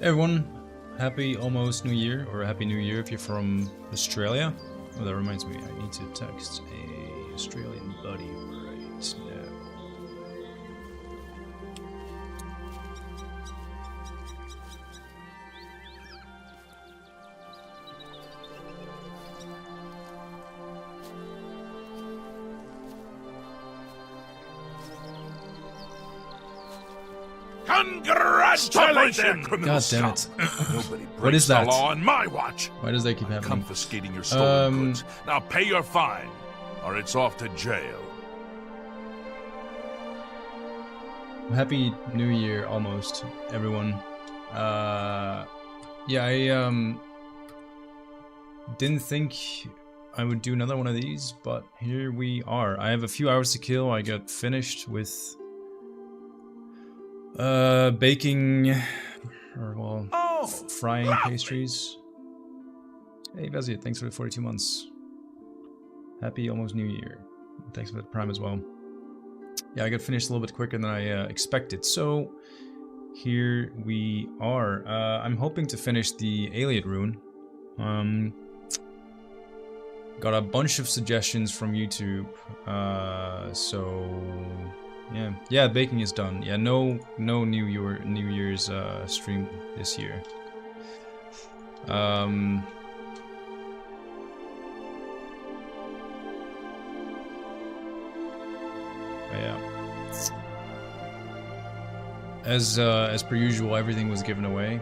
Everyone, happy almost New Year, or Happy New Year if you're from Australia. Oh, that reminds me, I need to text a Australian buddy right now. Congratulations! God damn it. Nobody What is breaks the that? law on my watch. Why does that keep happening? Confiscating your stolen goods. Now pay your fine, or it's off to jail. Happy New Year, almost, everyone. Yeah, I didn't think I would do another one of these, but here we are. I have a few hours to kill. I got finished with baking, or well, frying pastries. Hey Vezia, thanks for the 42 months. Happy almost New Year. Thanks for the Prime as well. Yeah, I got finished a little bit quicker than I expected, so here we are. I'm hoping to finish the Alien rune. Got a bunch of suggestions from YouTube, so yeah, baking is done. Yeah, no New Year's stream this year. Yeah. As per usual, everything was given away,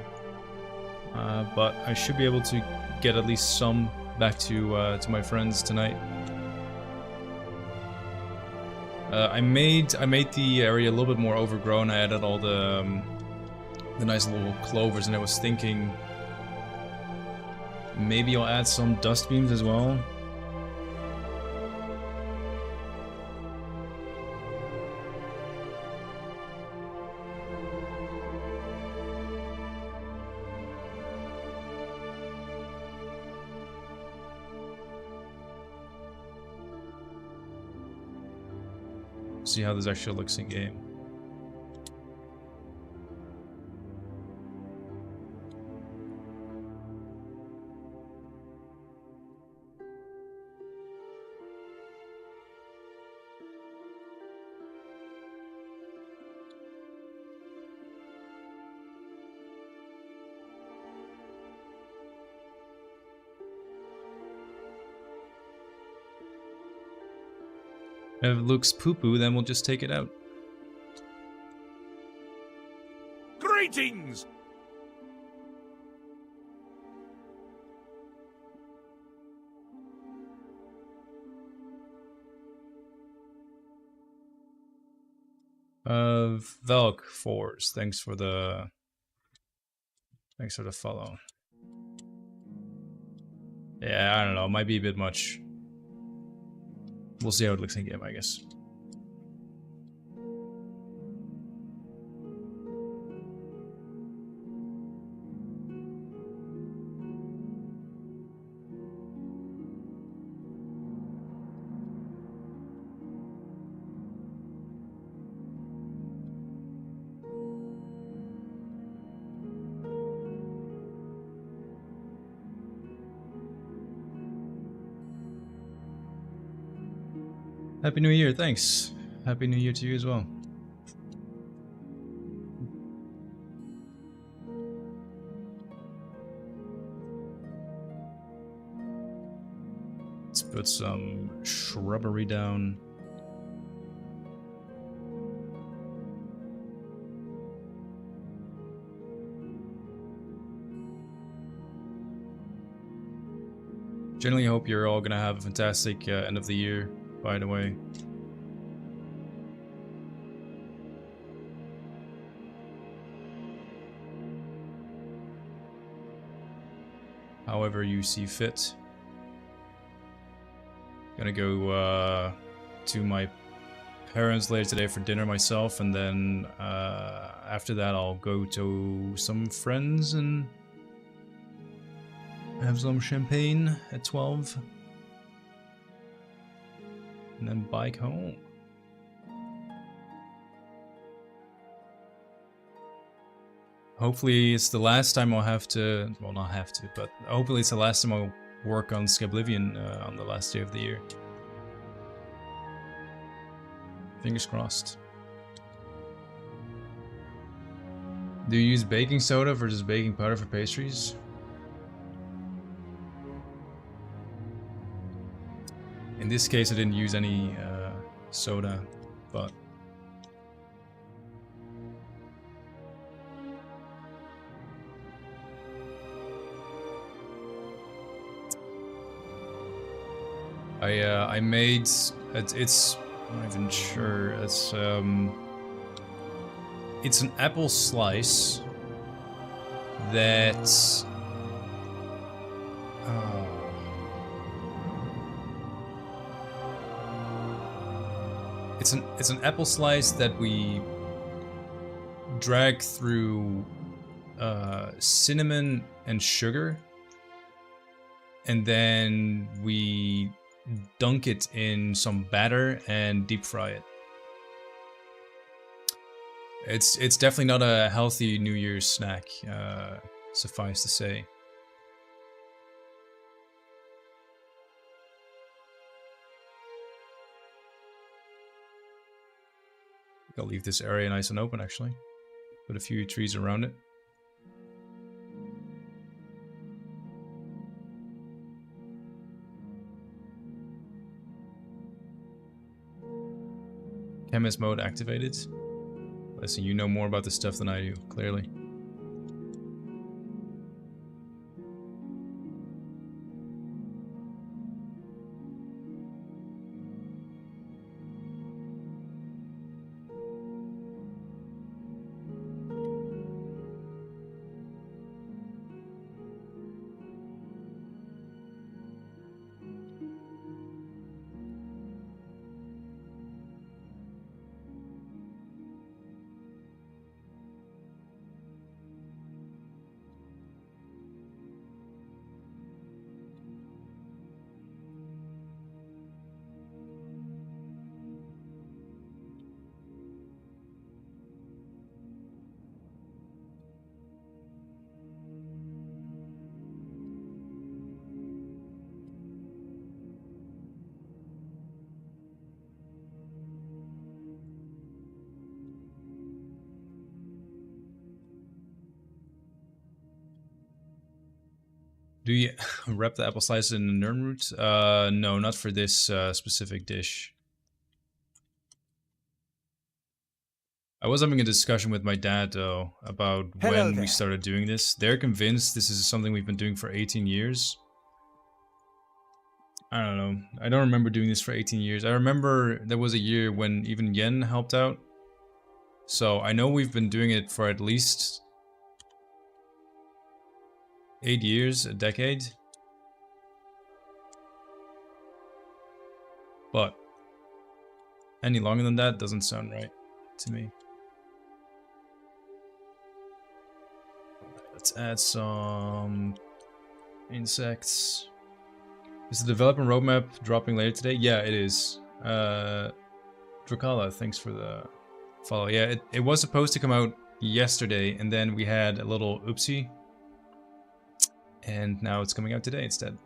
but I should be able to get at least some back to my friends tonight. I made the area a little bit more overgrown. I added all the nice little clovers, and I was thinking maybe I'll add some dust beams as well. See how this actually looks in game. If it looks poo-poo, then we'll just take it out. Greetings! Velk Force, thanks for the follow. Yeah, I don't know, might be a bit much. We'll see how it looks in game, I guess. Happy New Year, thanks. Happy New Year to you as well. Let's put some shrubbery down. Generally hope you're all gonna have a fantastic end of the year, by the way. However you see fit. Gonna go to my parents later today for dinner myself, and then after that I'll go to some friends and have some champagne at 12. And then bike home. hopefully it's the last time I'll have to, well, not have to, but hopefully it's the last time I'll work on Skyblivion on the last day of the year. Fingers crossed. Do you use baking soda versus baking powder for pastries? In this case, I didn't use any soda, but I made it's I'm not even sure it's an apple slice that it's an apple slice that we drag through cinnamon and sugar, and then we dunk it in some batter and deep fry it. It's definitely not a healthy New Year's snack, suffice to say. I'll leave this area nice and open, actually. Put a few trees around it. Chemist mode activated. Listen, you know more about this stuff than I do, clearly. Do you wrap the apple slices in the nirnroot? No, not for this specific dish. I was having a discussion with my dad, though, about when we started doing this. They're convinced this is something we've been doing for 18 years. I don't know. I don't remember doing this for 18 years. I remember there was a year when even Yen helped out. So I know we've been doing it for at least 8 years, a decade. But any longer than that doesn't sound right to me. Let's add some insects. Is the development roadmap dropping later today? Yeah, it is. Drakala, thanks for the follow. Yeah, it was supposed to come out yesterday, and then we had a little oopsie. And now it's coming out today instead.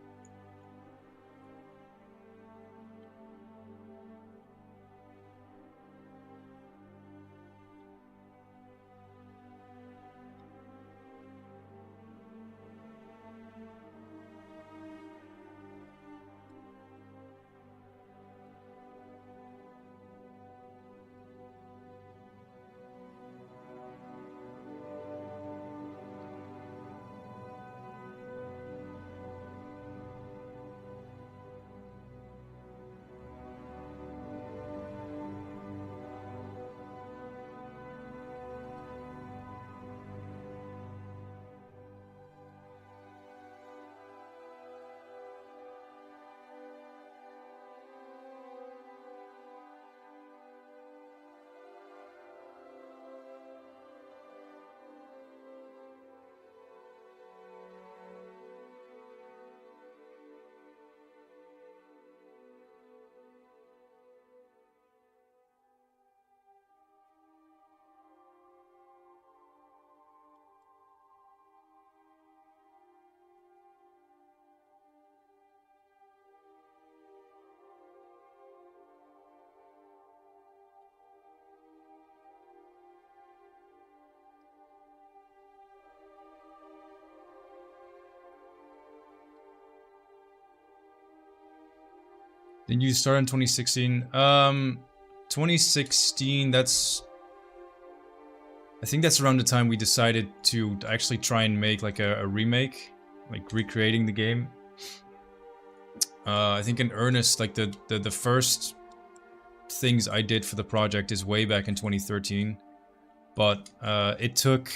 Then you started in 2016. 2016, I think that's around the time we decided to actually try and make like a remake, like recreating the game. I think in earnest, like the first things I did for the project is way back in 2013, but it took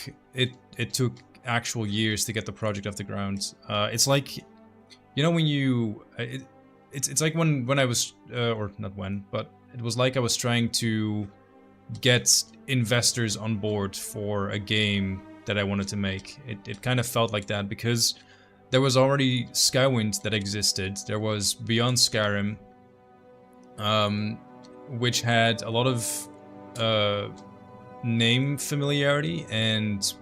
actual years to get the project off the ground. It's like, you know, when you it's like when I was or not when, but it was like I was trying to get investors on board for a game that I wanted to make. It kind of felt like that because there was already Skywind that existed. There was Beyond Skyrim, which had a lot of name familiarity, and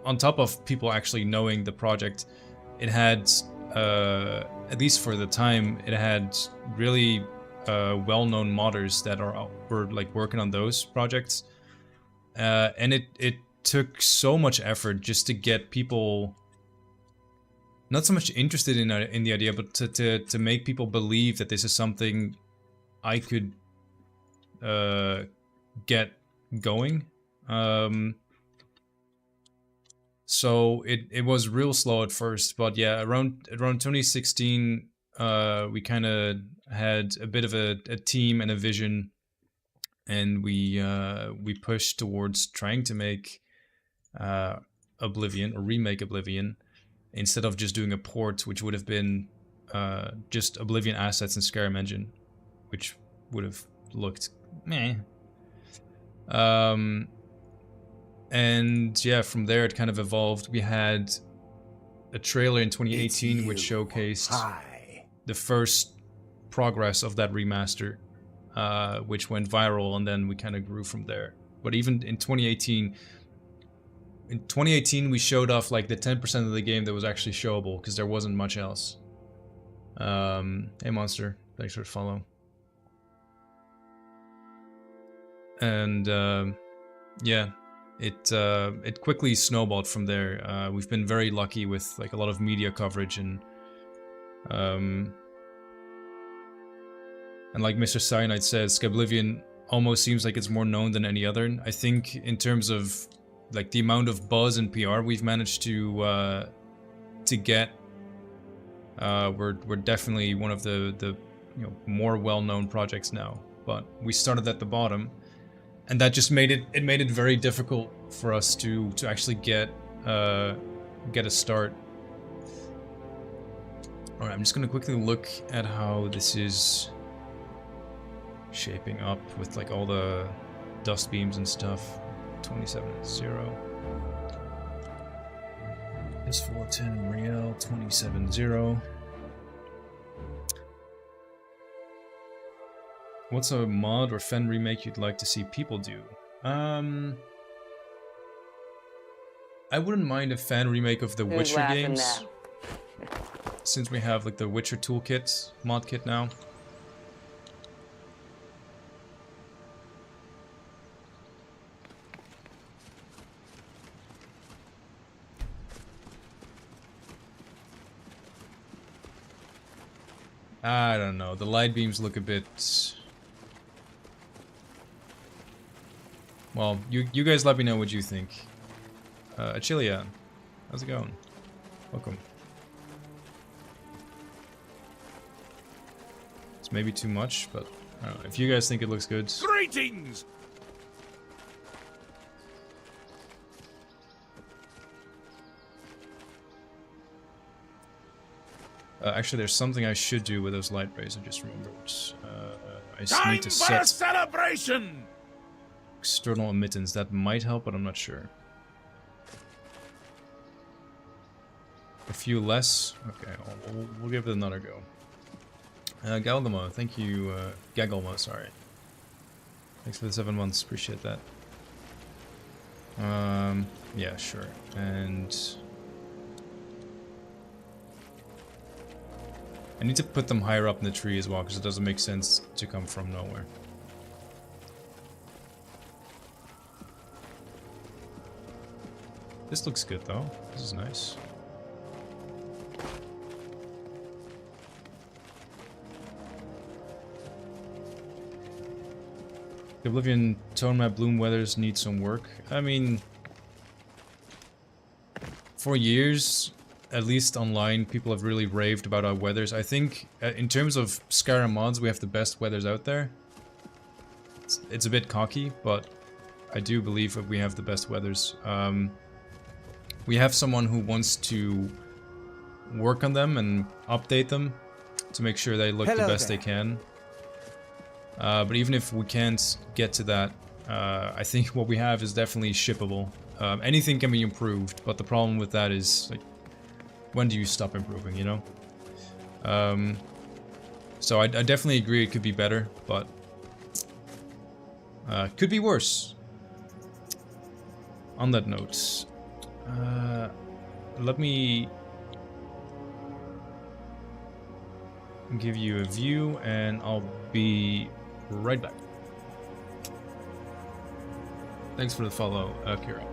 on top of people actually knowing the project, it had, at least for the time, it had really well-known modders that were like working on those projects, and it took so much effort just to get people not so much interested in the idea, but to make people believe that this is something I could get going. So it was real slow at first, but yeah, around 2016, we kind of had a bit of a team and a vision, and we pushed towards trying to make Oblivion, or remake Oblivion, instead of just doing a port, which would have been just Oblivion assets in Skyrim engine, which would have looked meh. And yeah, from there it kind of evolved. We had a trailer in 2018 which showcased the first progress of that remaster, which went viral, and then we kind of grew from there. But even in 2018, we showed off like the 10% of the game that was actually showable, because there wasn't much else. Hey Monster, thanks for the follow. And yeah, it quickly snowballed from there. We've been very lucky with like a lot of media coverage, and like Mr. Cyanide says, Skyblivion almost seems like it's more known than any other. I think in terms of like the amount of buzz and PR we've managed to get, we're definitely one of the more well-known projects now. But we started at the bottom, and that just made it very difficult for us to actually get a start. All right, I'm just gonna quickly look at how this is shaping up with like all the dust beams and stuff. 27-0. It's 410 Real, 27-0. What's a mod or fan remake you'd like to see people do? I wouldn't mind a fan remake of the Witcher games, since we have like the Witcher toolkit, mod kit now. I don't know, the light beams look a bit... Well, you guys let me know what you think. Achilia, how's it going? Welcome. It's maybe too much, but I don't know. If you guys think it looks good... Greetings! Actually, there's something I should do with those light rays. I just remembered. I just Time need to for set a celebration! external emittance. That might help, but I'm not sure. A few less. Okay, we'll give it another go. Galgamo, thank you. Gagalmo, sorry. Thanks for the 7 months. Appreciate that. Yeah, sure. And I need to put them higher up in the tree as well, because it doesn't make sense to come from nowhere. This looks good though. This is nice. The Oblivion tone map bloom weathers need some work. I mean, for years, at least online, people have really raved about our weathers. I think in terms of Skyrim mods, we have the best weathers out there. It's a bit cocky, but I do believe that we have the best weathers. We have someone who wants to work on them and update them to make sure they look the best they can. But even if we can't get to that, I think what we have is definitely shippable. Anything can be improved, but the problem with that is, like, when do you stop improving, you know? So I definitely agree it could be better, but could be worse. On that note, let me give you a view and I'll be right back. Thanks for the follow, Kira.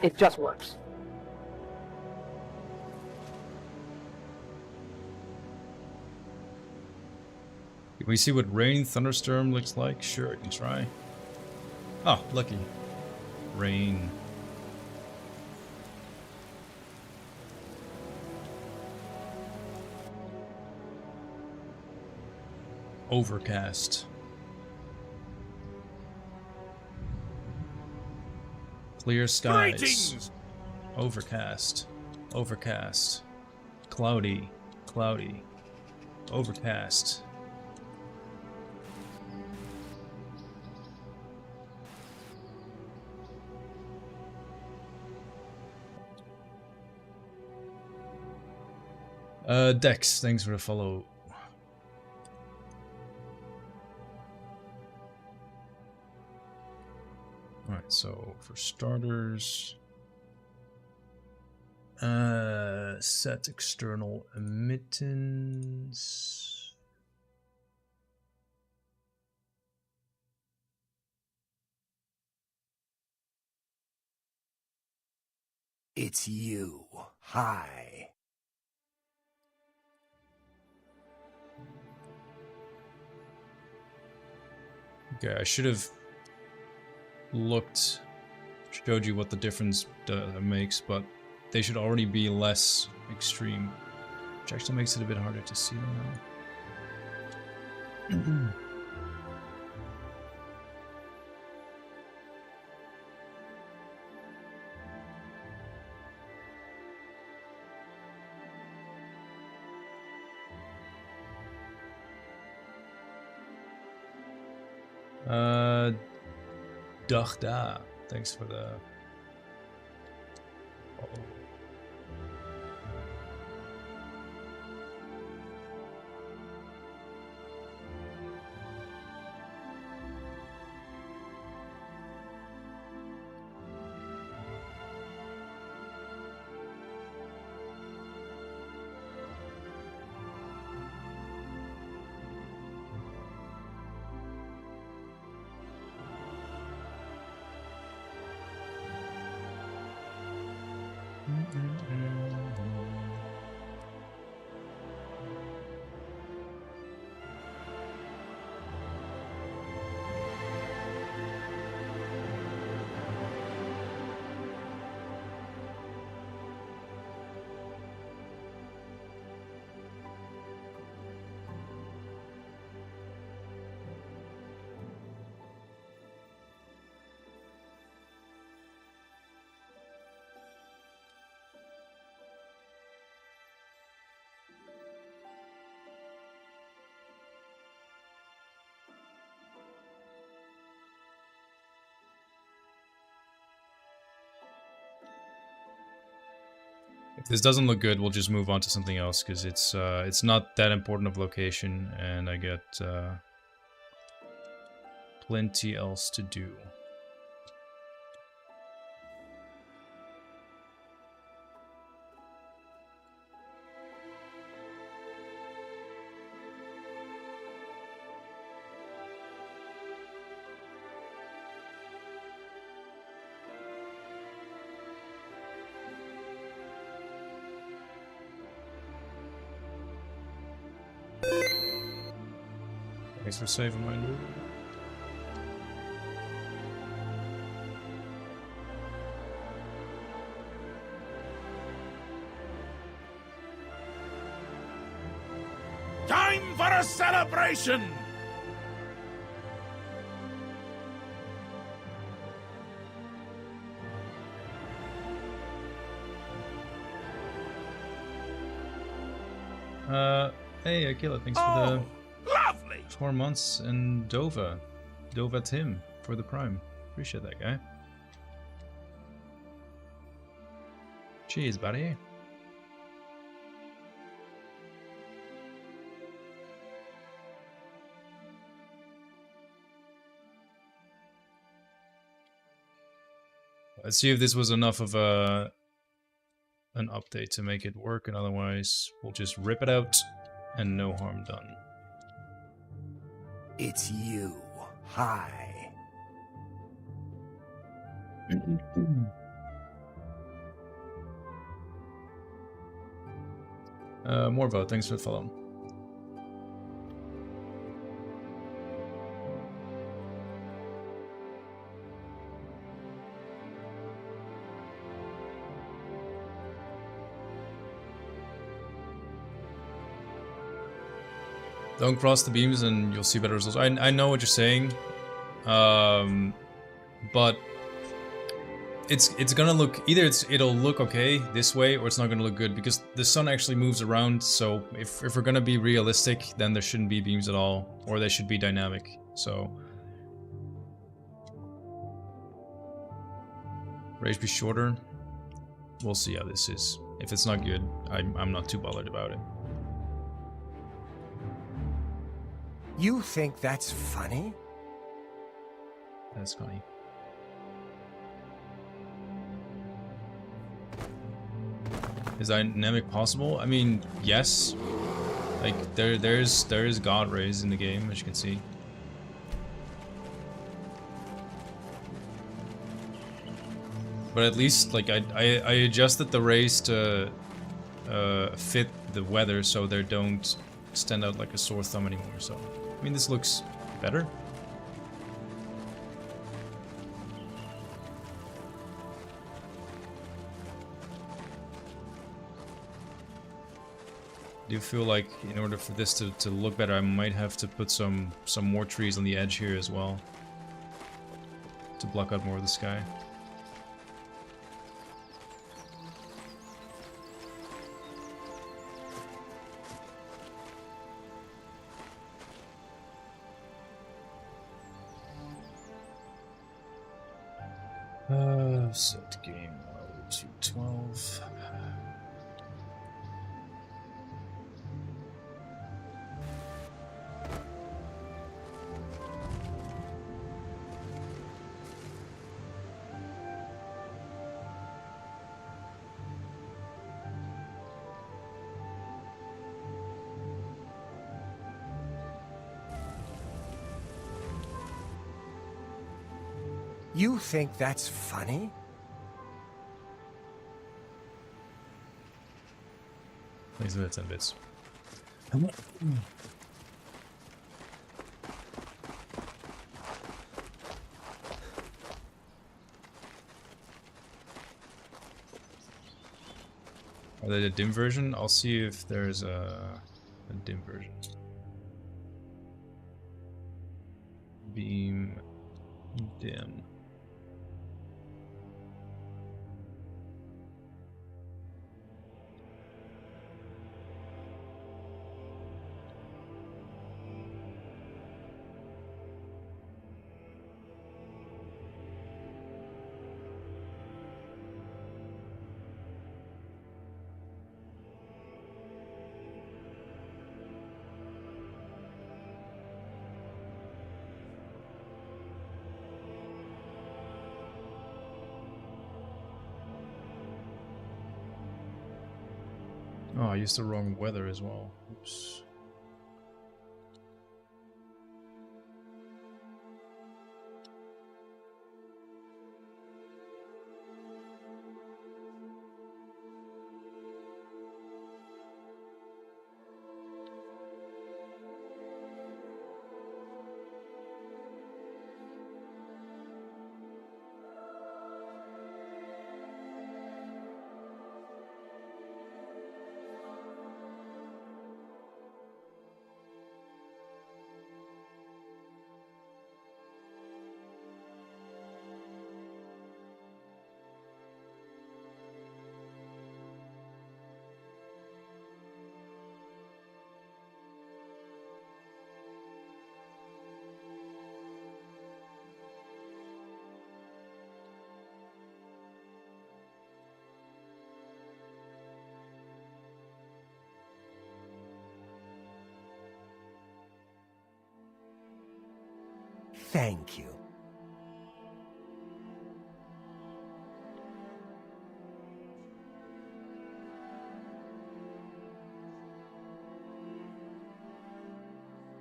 It just works. Can we see what rain thunderstorm looks like? Sure, I can try. Oh, lucky. Rain. Overcast. Clear skies. Greetings! Overcast. Overcast. Cloudy. Cloudy. Overcast. Dex, thanks for the follow. Alright, so for starters, set external emittance. It's you. Hi. Okay, I should have showed you what the difference makes, but they should already be less extreme, which actually makes it a bit harder to see them now. Dachda, thanks for the follow. If this doesn't look good, we'll just move on to something else, because it's not that important of location, and I get plenty else to do. Thanks for saving my loot. Time for a celebration! Hey, Akila, thanks for Oh, the lovely! 4 months, and Dova Tim for the Prime. Appreciate that, guy. Cheers, buddy. Let's see if this was enough of an update to make it work, and otherwise we'll just rip it out and no harm done. It's you. Hi. Morvo, thanks for the follow. Don't cross the beams and you'll see better results. I know what you're saying, but it's gonna look either it'll look okay this way, or it's not gonna look good because the sun actually moves around. So if we're gonna be realistic, then there shouldn't be beams at all, or they should be dynamic. So range be shorter. We'll see how this is. If it's not good, I'm not too bothered about it. You think that's funny? That's funny. Is dynamic possible? I mean, yes. Like there's god rays in the game, as you can see. But at least like I adjusted the rays to fit the weather so they don't stand out like a sore thumb anymore. So I mean, this looks better. I do feel like in order for this to look better, I might have to put some more trees on the edge here as well to block out more of the sky. Set game mode to 12. You think that's funny? Thanks for the 10 bits. Are they the dim version? I'll see if there's a dim version. Beam dim. Oh, I used the wrong weather as well. Oops. Thank you.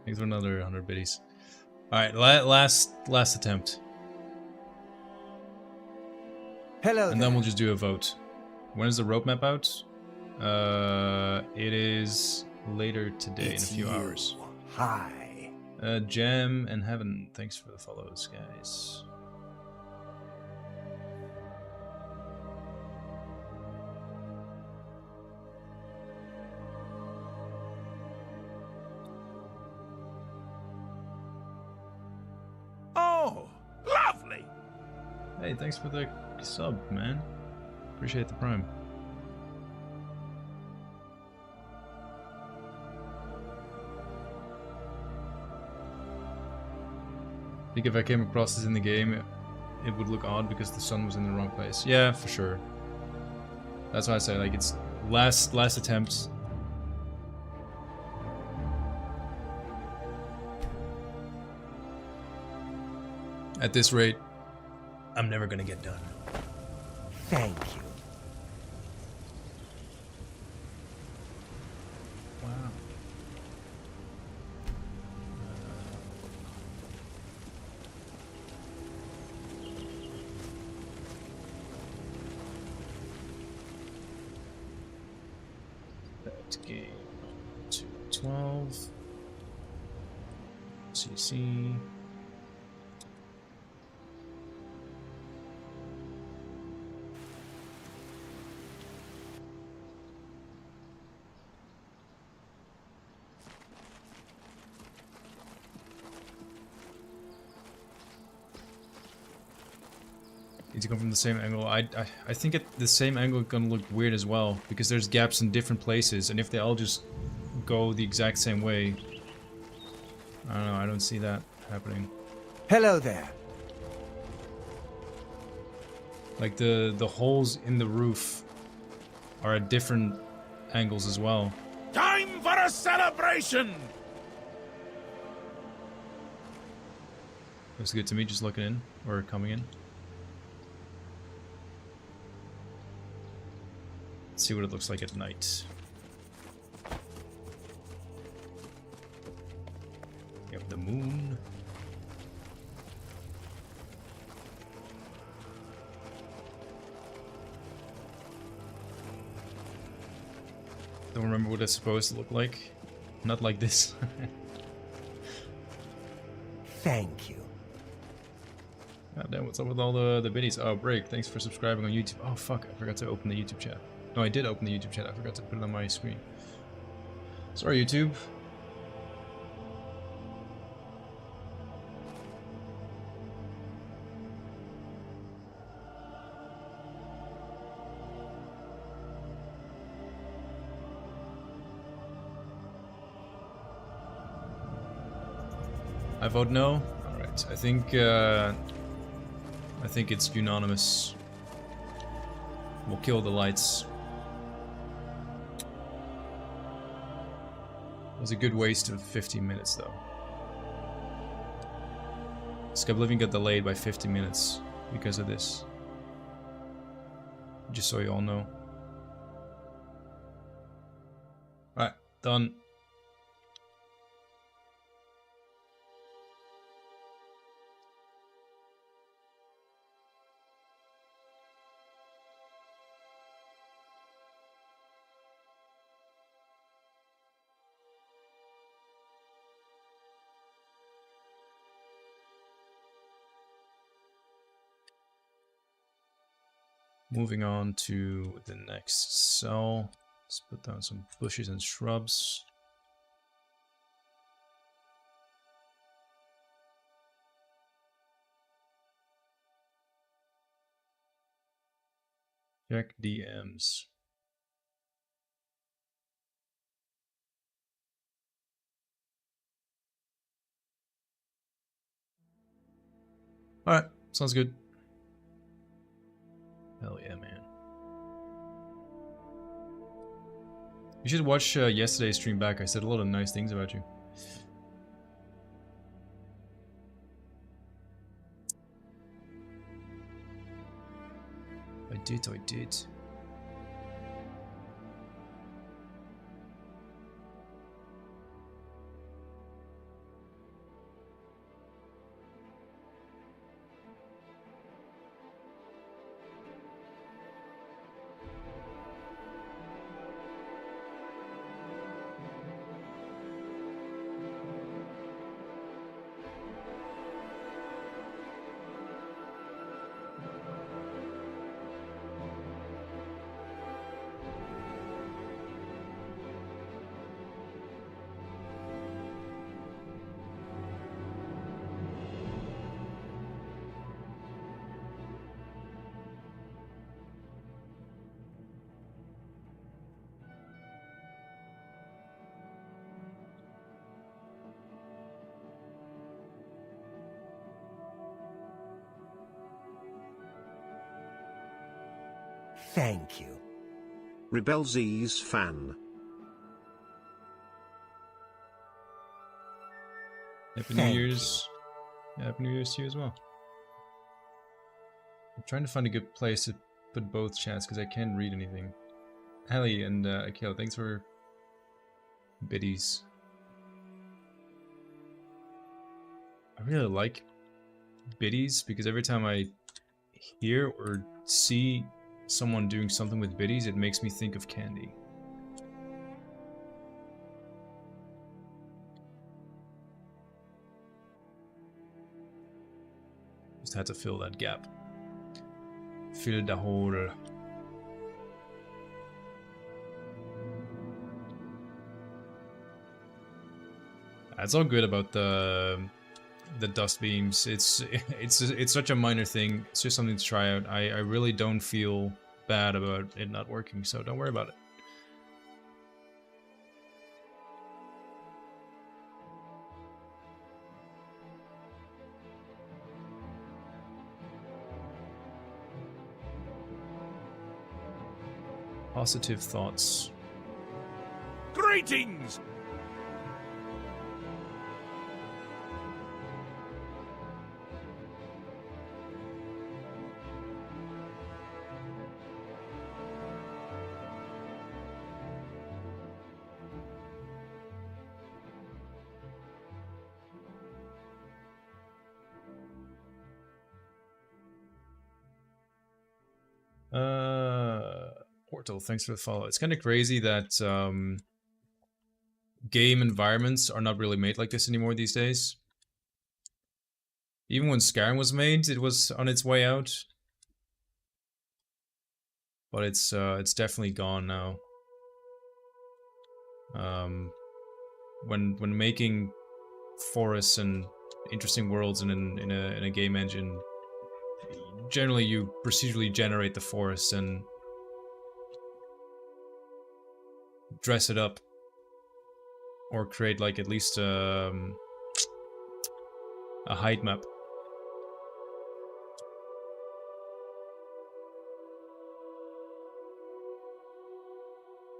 Thanks for another 100 biddies. Alright, last attempt. Hello And there. then we'll just do a vote. When is the roadmap out? It is later today, It's in a few you. hours. Hi. Jam and Heaven, thanks for the follows, guys. Oh, lovely! Hey, thanks for the sub, man. Appreciate the prime. I think if I came across this in the game, it would look odd because the sun was in the wrong place. Yeah, for sure. That's why I say, like, it's last attempt. At this rate, I'm never gonna get done. Thank you. Wow. That game 212 CC. Need to come from the same angle. I think the same angle is gonna look weird as well because there's gaps in different places, and if they all just go the exact same way, I don't know. I don't see that happening. Hello there. Like the holes in the roof are at different angles as well. Time for a celebration! Looks good to me. Just looking in or coming in. Let's see what it looks like at night. You have the moon. Don't remember what it's supposed to look like. Not like this. Thank you. God damn, what's up with all the biddies? Oh, Break, thanks for subscribing on YouTube. Oh, fuck, I forgot to open the YouTube chat. No, I did open the YouTube chat. I forgot to put it on my screen. Sorry, YouTube. I vote no. All right. I think it's unanimous. We'll kill the lights. It was a good waste of 15 minutes, though. Skyblivion got delayed by 50 minutes because of this. Just so you all know. Done. Moving on to the next cell. Let's put down some bushes and shrubs. Check DMs. Alright, sounds good. Hell yeah, man. You should watch yesterday's stream back. I said a lot of nice things about you. I did. Thank you. Rebel Z's fan. Happy New Year's. Yeah, Happy New Year's to you as well. I'm trying to find a good place to put both chats because I can't read anything. Hallie and Akil, thanks for biddies. I really like biddies because every time I hear or see someone doing something with biddies, it makes me think of candy. Just had to fill that gap. Fill the hole. It's all good about the dust beams. It's such a minor thing. It's just something to try out. I really don't feel bad about it not working, so don't worry about it. Positive thoughts. Greetings! Portal, thanks for the follow. It's kind of crazy that game environments are not really made like this anymore these days. Even when Skyrim was made, it was on its way out. But it's definitely gone now. When making forests and interesting worlds in a game engine, generally you procedurally generate the forest and dress it up, or create like at least a height map.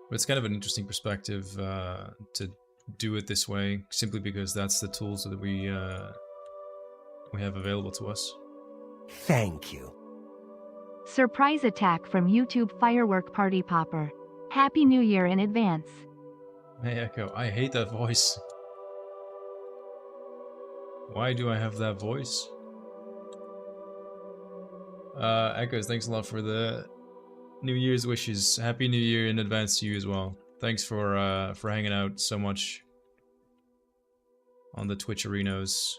But it's kind of an interesting perspective to do it this way, simply because that's the tools that we have available to us. Thank you. Surprise attack from YouTube Firework Party Popper. Happy New Year in advance. Hey Echo, I hate that voice. Why do I have that voice? Echoes, thanks a lot for the New Year's wishes. Happy New Year in advance to you as well. Thanks for hanging out so much on the Twitch arenas.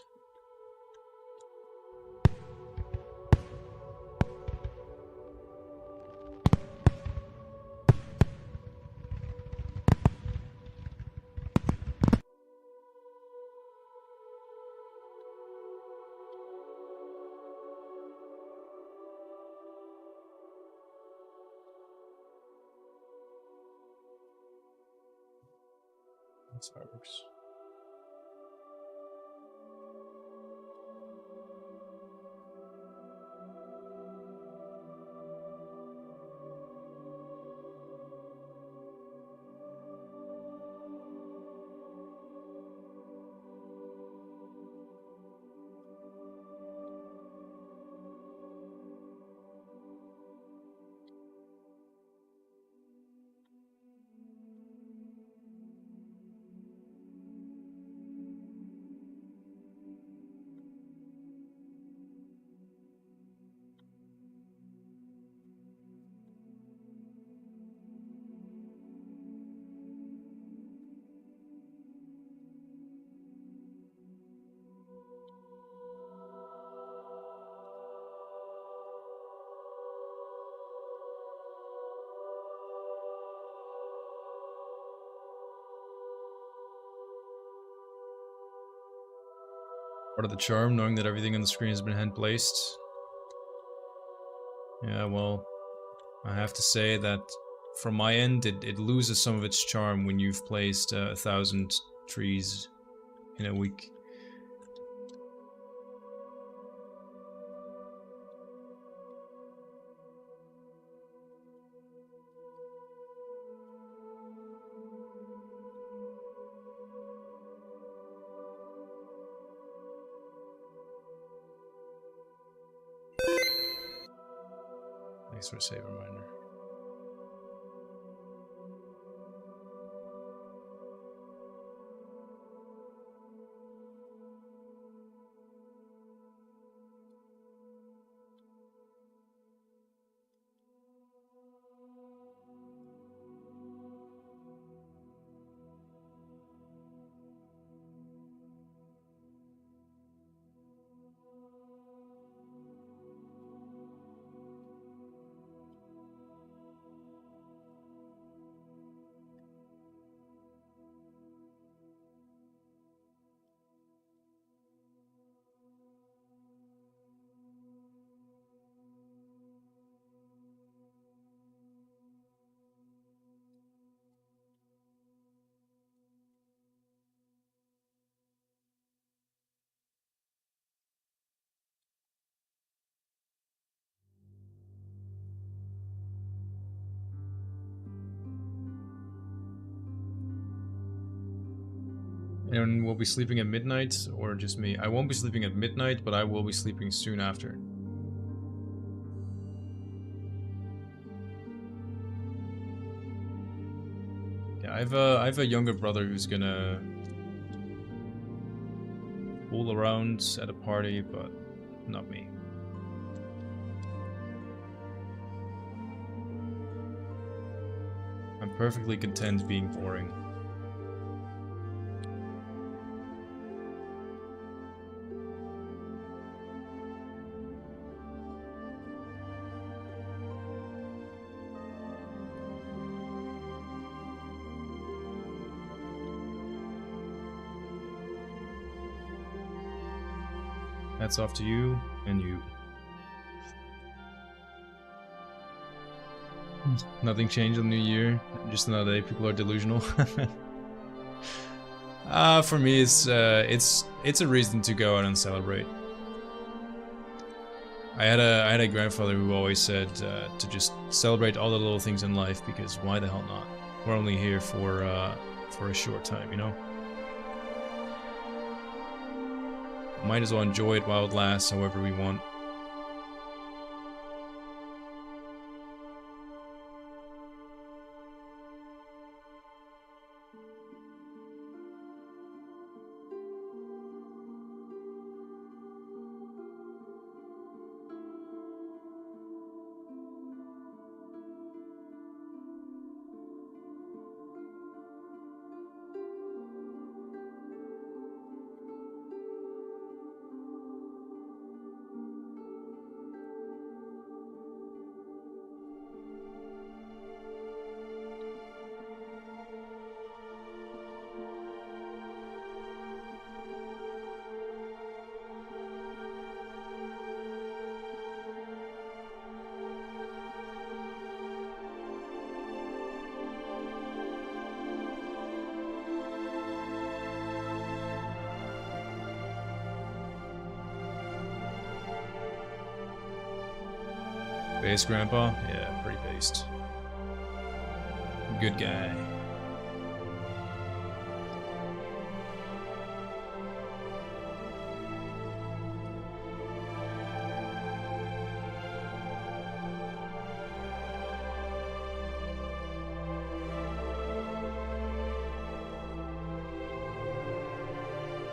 That's how it works. Part of the charm, knowing that everything on the screen has been hand placed. Yeah, well, I have to say that from my end, it loses some of its charm when you've placed 1,000 trees in a week. Thanks for a save reminder. Anyone will be sleeping at midnight, or just me? I won't be sleeping at midnight, but I will be sleeping soon after. Yeah, I have a younger brother who's gonna fool around at a party, but not me. I'm perfectly content being boring. Hats off to you and you. Nothing changed on New Year. Just another day. People are delusional. For me, it's a reason to go out and celebrate. I had a grandfather who always said to just celebrate all the little things in life, because why the hell not? We're only here for a short time, you know. Might as well enjoy it while it lasts, however we want. Based grandpa? Yeah, pretty based. Good guy.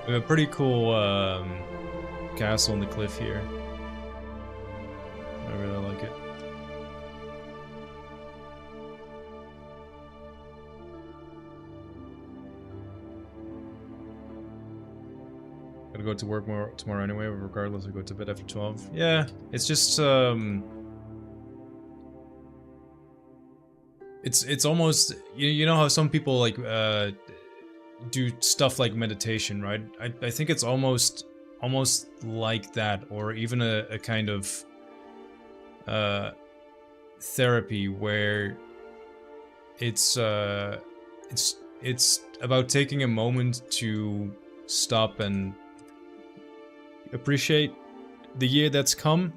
We have a pretty cool castle on the cliff here. I really like it. Gotta go to work more tomorrow anyway, but regardless, I go to bed after 12. Yeah, it's just it's almost you know how some people like do stuff like meditation, right? I think it's almost like that, or even a kind of therapy where it's about taking a moment to stop and appreciate the year that's come,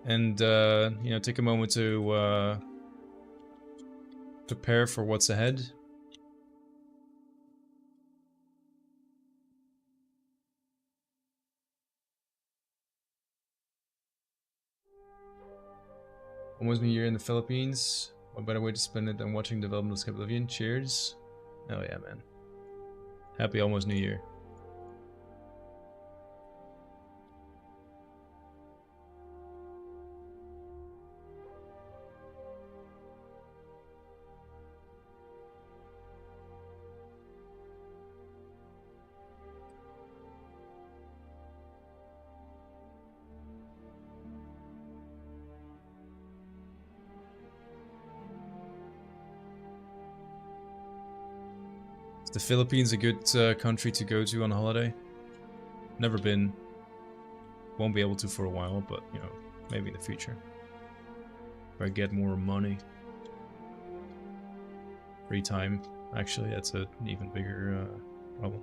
and you know, take a moment to prepare for what's ahead. Almost a year in the Philippines. What better way to spend it than watching development of Skyblivion? Cheers. Oh yeah, man. Happy almost New Year. The Philippines a good country to go to on a holiday? Never been. Won't be able to for a while, but you know, maybe in the future. If I get more money. Free time. Actually, that's an even bigger problem.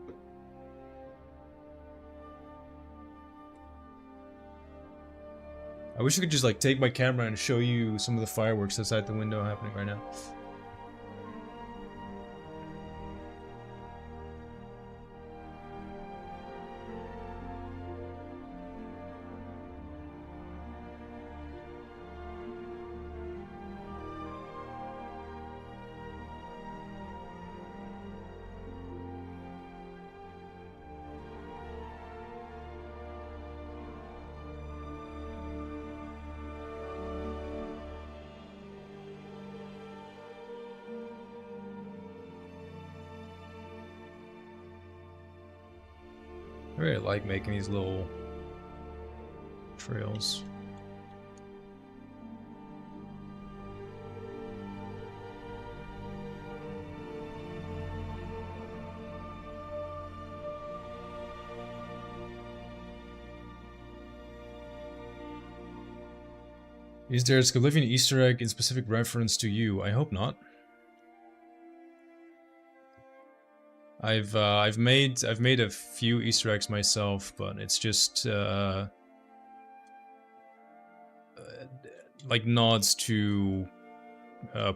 I wish I could just like take my camera and show you some of the fireworks outside the window happening right now. I really like making these little trails. Is there a Skyblivion Easter egg in specific reference to you? I hope not. I've made a few Easter eggs myself, but it's just like nods to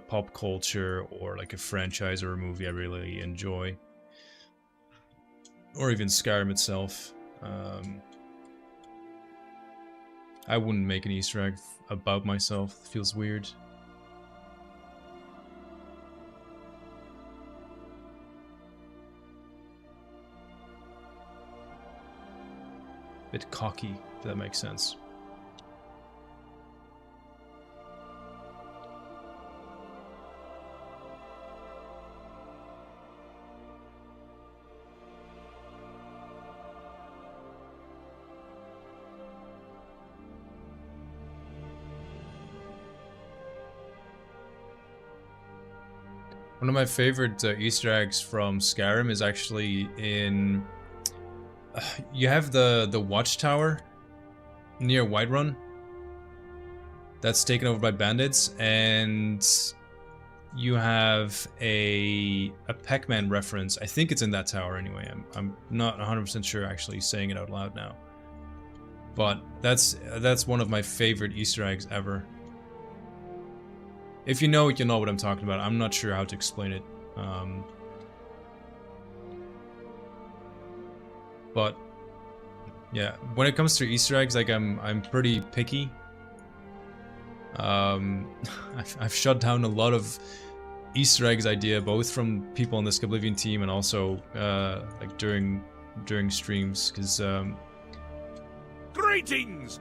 pop culture or like a franchise or a movie I really enjoy, or even Skyrim itself. I wouldn't make an Easter egg about myself. It feels weird. Bit cocky, if that makes sense. One of my favorite Easter eggs from Skyrim is actually in... you have the watchtower near Whiterun that's taken over by bandits, and you have a Pac-Man reference. I think it's in that tower anyway. I'm not 100% sure actually saying it out loud now. But that's one of my favorite Easter eggs ever. If you know it, you know what I'm talking about. I'm not sure how to explain it. But yeah, when it comes to Easter eggs, like I'm pretty picky. I've shut down a lot of Easter eggs idea, both from people on the Skyblivion team and also like during streams, because Greetings!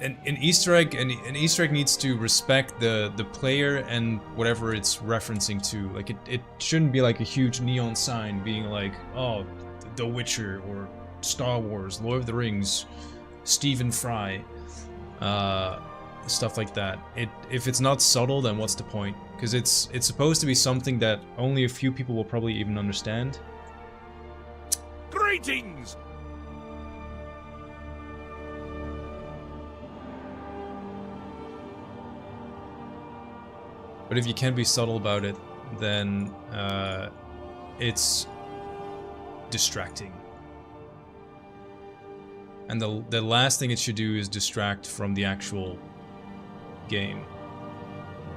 an Easter egg needs to respect the player and whatever it's referencing to. Like it shouldn't be like a huge neon sign being like, oh, The Witcher or Star Wars, Lord of the Rings, Stephen Fry, stuff like that. If it's not subtle, then what's the point? Because it's supposed to be something that only a few people will probably even understand. Greetings! But if you can't be subtle about it, then it's distracting. And the last thing it should do is distract from the actual game.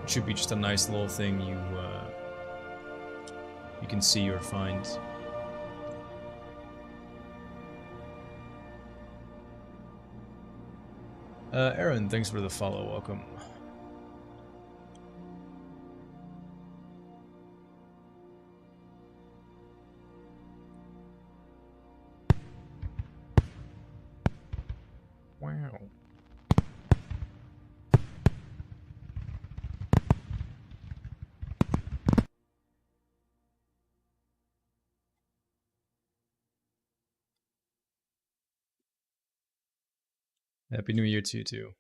It should be just a nice little thing you can see or find. Aaron, thanks for the follow. Welcome. Wow. Happy New Year to you too.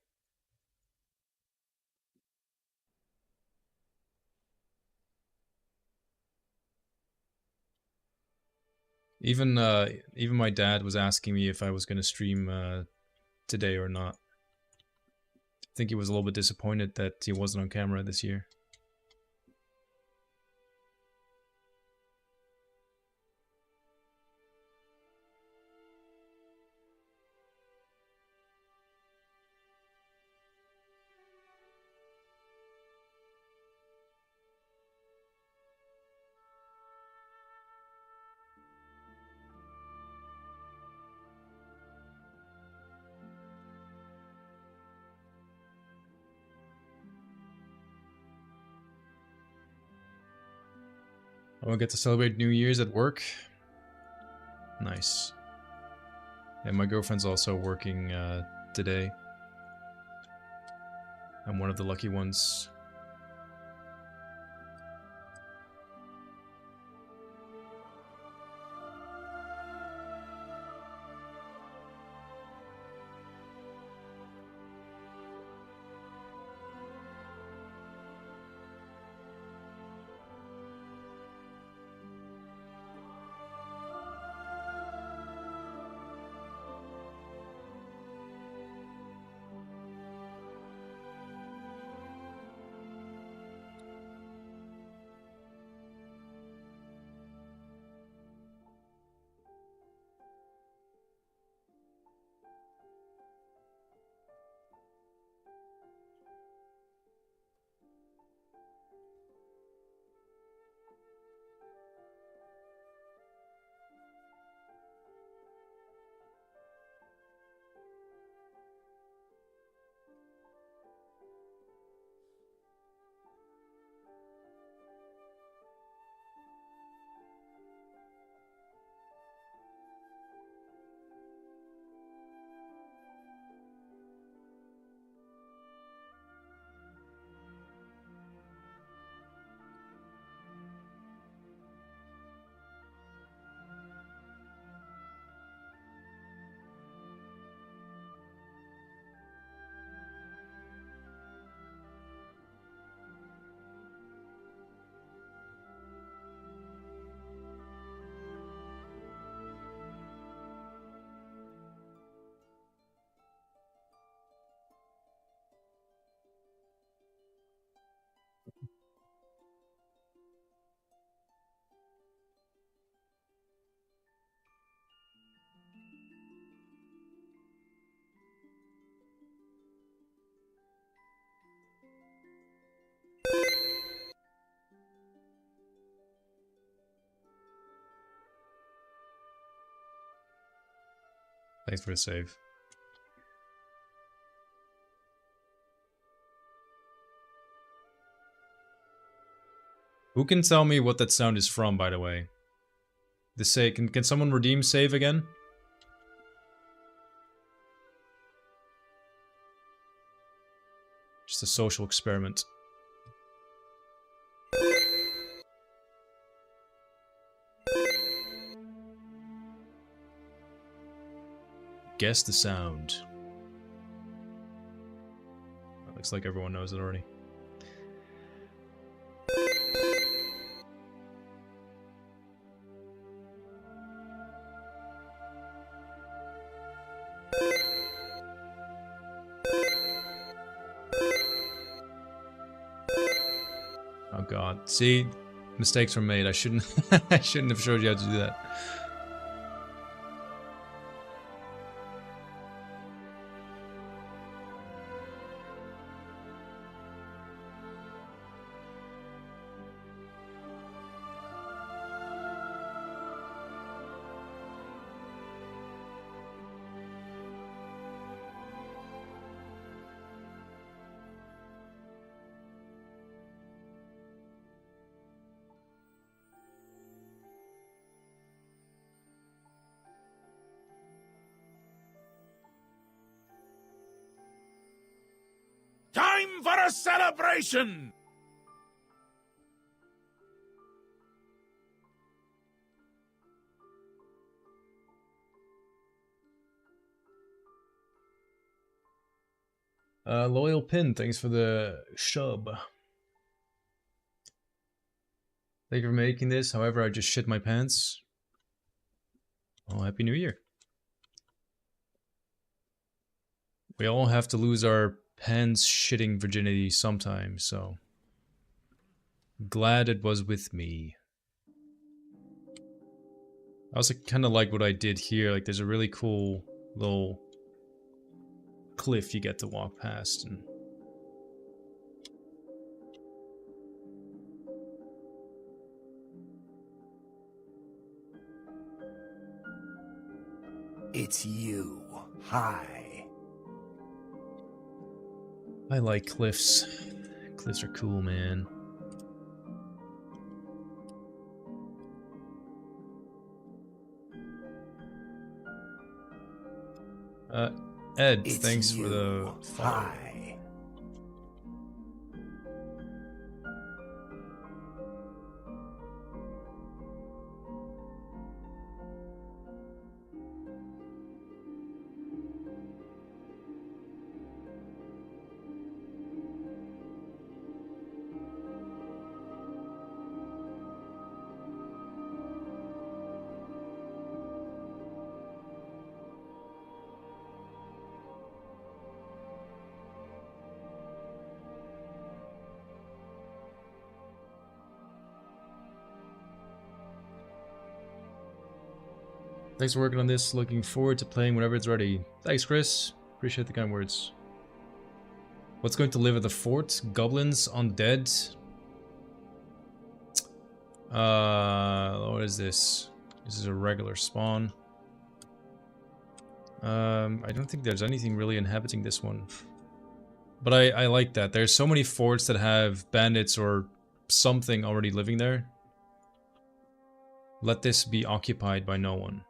Even my dad was asking me if I was gonna stream today or not. I think he was a little bit disappointed that he wasn't on camera this year. I won't get to celebrate New Year's at work. Nice. And my girlfriend's also working today. I'm one of the lucky ones. Thanks for the save. Who can tell me what that sound is from, by the way? The save, can someone redeem save again? Just a social experiment. Guess the sound. Looks like everyone knows it already. Oh god. See? Mistakes were made. I shouldn't I shouldn't have showed you how to do that. Time for a celebration! Loyal Pin, thanks for the shub. Thank you for making this. However, I just shit my pants. Oh, Happy New Year. We all have to lose our pants shitting virginity sometime, so glad it was with me. I also kind of like what I did here. Like, there's a really cool little cliff you get to walk past, and It's you. Hi. I like cliffs. Cliffs are cool, man. Ed, It's thanks you. for the follow. Hi. Thanks for working on this. Looking forward to playing whenever it's ready. Thanks, Chris. Appreciate the kind words. What's going to live at the fort? Goblins, undead. What is this? This is a regular spawn. I don't think there's anything really inhabiting this one. But I like that. There's so many forts that have bandits or something already living there. Let this be occupied by no one.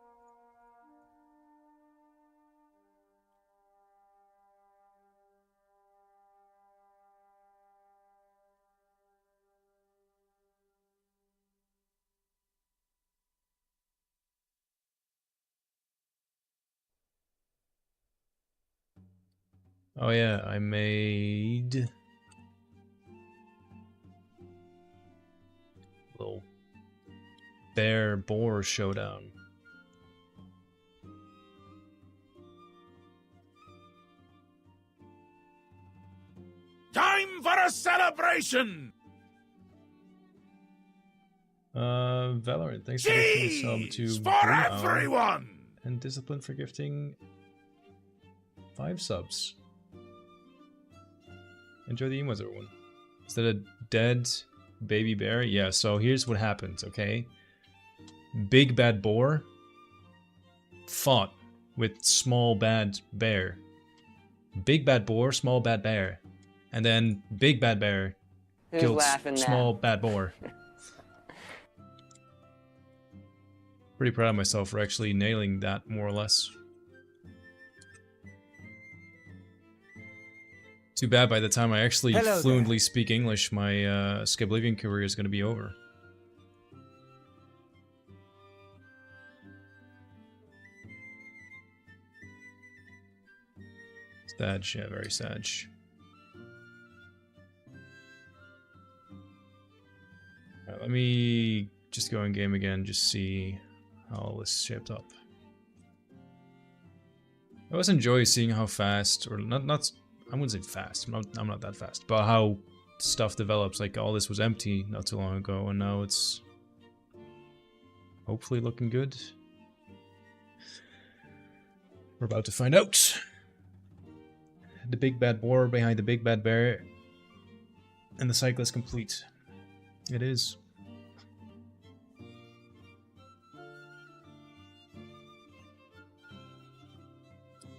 Oh yeah, I made little bear boar showdown. Time for a celebration! Valorant, thanks for gifting a sub to Cheese for Blue Owl, everyone! and Discipline for gifting 5 subs. Enjoy the emotes, everyone. Is that a dead baby bear? Yeah, so here's what happened, okay? Big Bad Boar fought with small bad bear. Big bad boar, small bad bear. And then big bad bear Who's kills laughing now? small bad boar. Pretty proud of myself for actually nailing that, more or less. Too bad by the time I actually fluently speak English, my Skyblivion career is going to be over. Sad, yeah, very sad. Alright, let me just go in game again, just see how all this shaped up. I always enjoy seeing how fast, or not I wouldn't say fast, I'm not that fast, but how stuff develops. Like, all this was empty not too long ago, and now it's hopefully looking good. We're about to find out. The big bad boar behind the big bad bear, and the cycle is complete. It is.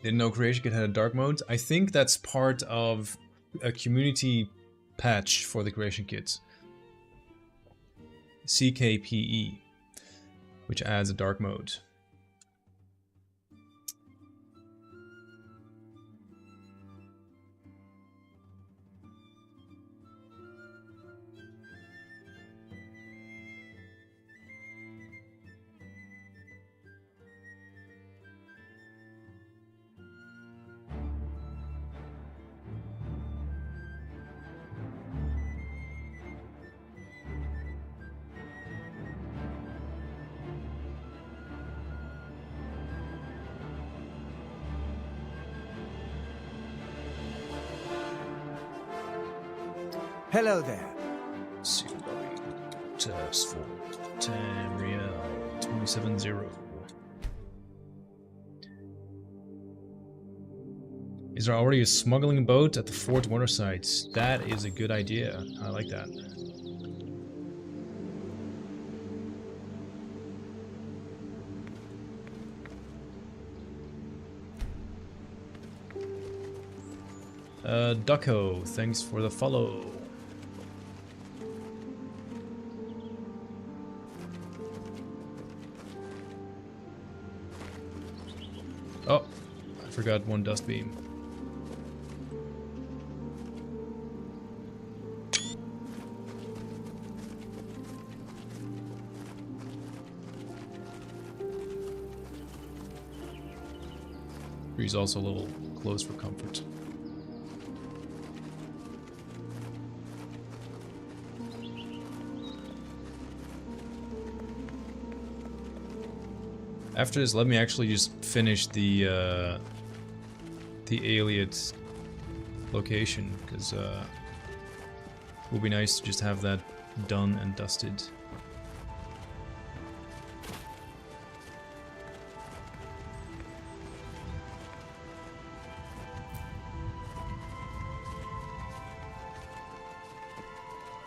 Didn't know Creation Kit had a dark mode. I think that's part of a community patch for the Creation Kit. CKPE, which adds a dark mode. Hello there. Test for Tamriel 270. Is there already a smuggling boat at the Fort Warner site? That is a good idea. I like that. Ducko, thanks for the follow. Oh, I forgot one dust beam. He's also a little close for comfort. After this, let me actually just finish the Aliot location, because it would be nice to just have that done and dusted.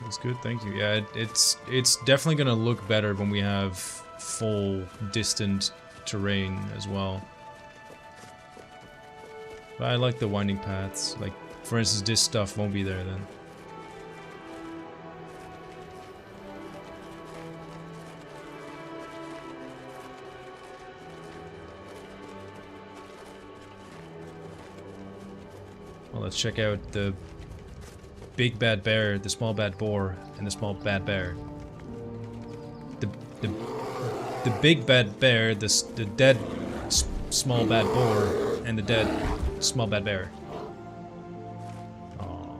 That's good, thank you. Yeah, it's definitely gonna look better when we have full distant terrain as well. But I like the winding paths. Like, for instance, this stuff won't be there then. Well, let's check out the big bad bear, the small bad boar, and the small bad bear. The big bad bear, the dead small bad boar, and the dead small bad bear. Aww.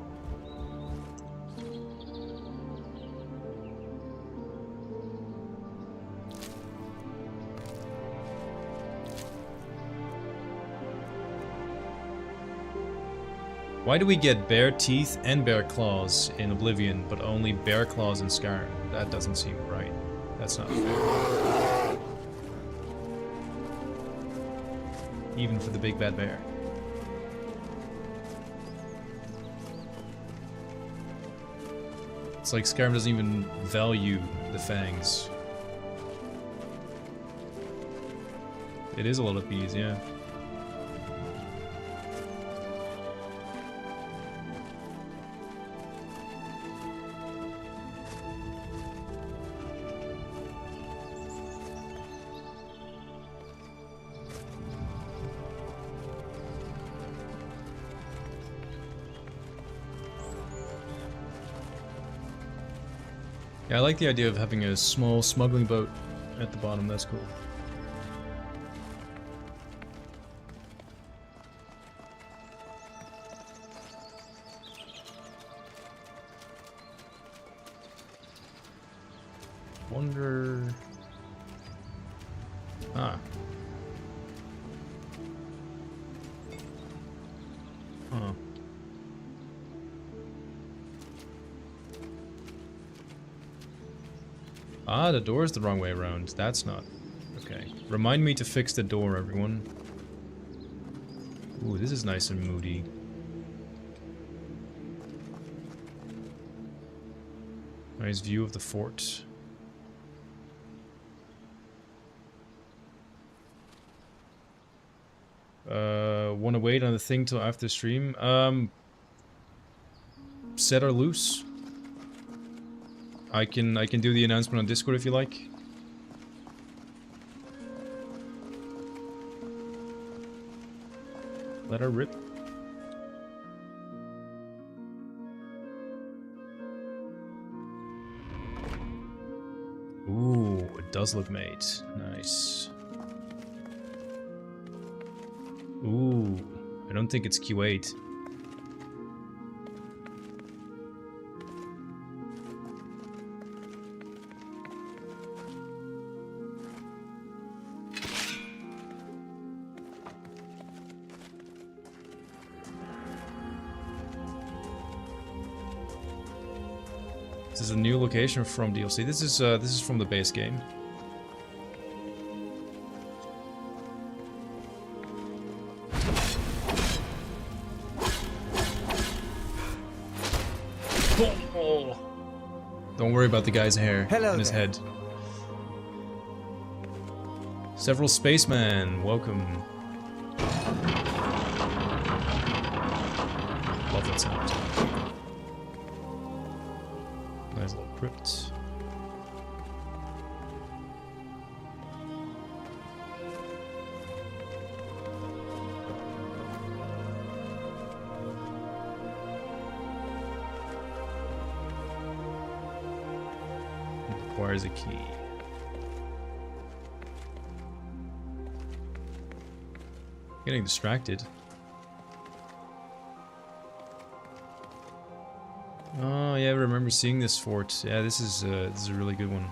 Why do we get bear teeth and bear claws in Oblivion, but only bear claws in Skyrim? That doesn't seem right. That's not fair. Even for the big bad bear. It's like Skyrim doesn't even value the fangs. It is a lot of bees, yeah. Yeah, I like the idea of having a small smuggling boat at the bottom. That's cool. Wonder... Ah. Huh. Ah, the door's the wrong way around. That's not... Okay. Remind me to fix the door, everyone. Ooh, this is nice and moody. Nice view of the fort. Wanna wait on the thing till after stream? Set or loose? I can do the announcement on Discord if you like. Let her rip. Ooh, it does look made. Nice. Ooh, I don't think it's Q8. This is a new location from DLC. This is from the base game. Don't worry about the guy's hair and his head. Several spacemen, welcome. Love that sound. Nice little crypt. Requires a key. Getting distracted. Oh yeah, I remember seeing this fort. Yeah, this is a really good one.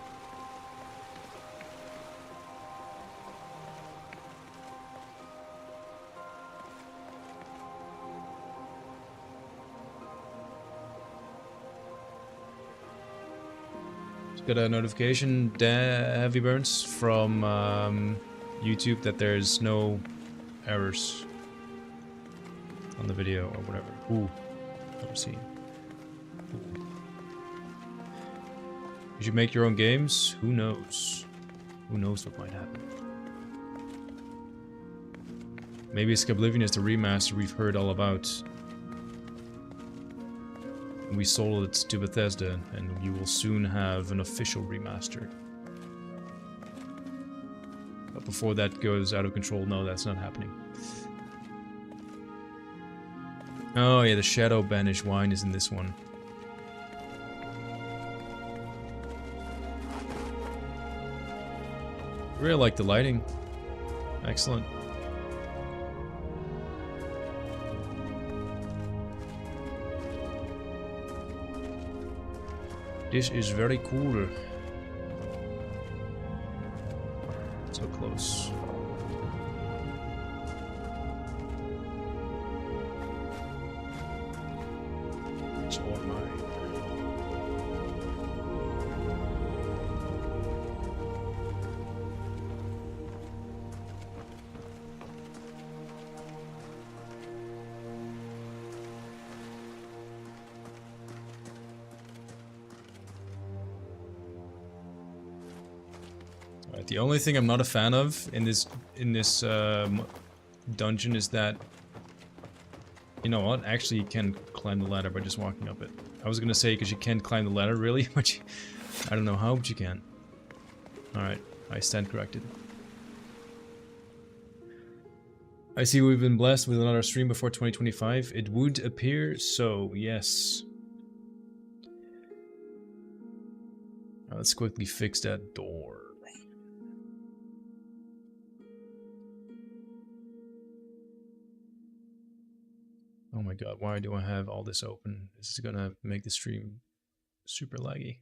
Got a notification, Heavy Burns, from YouTube that there's no errors on the video or whatever. Ooh, never seen. Ooh. You should make your own games? Who knows? Who knows what might happen? Maybe Skyblivion is the remaster we've heard all about. We sold it to Bethesda, and you will soon have an official remaster. But before that goes out of control, no, that's not happening. Oh yeah, the Shadow Banished Wine is in this one. Really like the lighting. Excellent. This is very cool. So close. It's all mine. The only thing I'm not a fan of in this dungeon is that, you know what? Actually, you can climb the ladder by just walking up it. I was gonna say because you can't climb the ladder really, but I don't know how, but you can. All right, I stand corrected. I see we've been blessed with another stream before 2025. It would appear so. Yes. Let's quickly fix that door. Oh my god, why do I have all this open? This is gonna make the stream super laggy.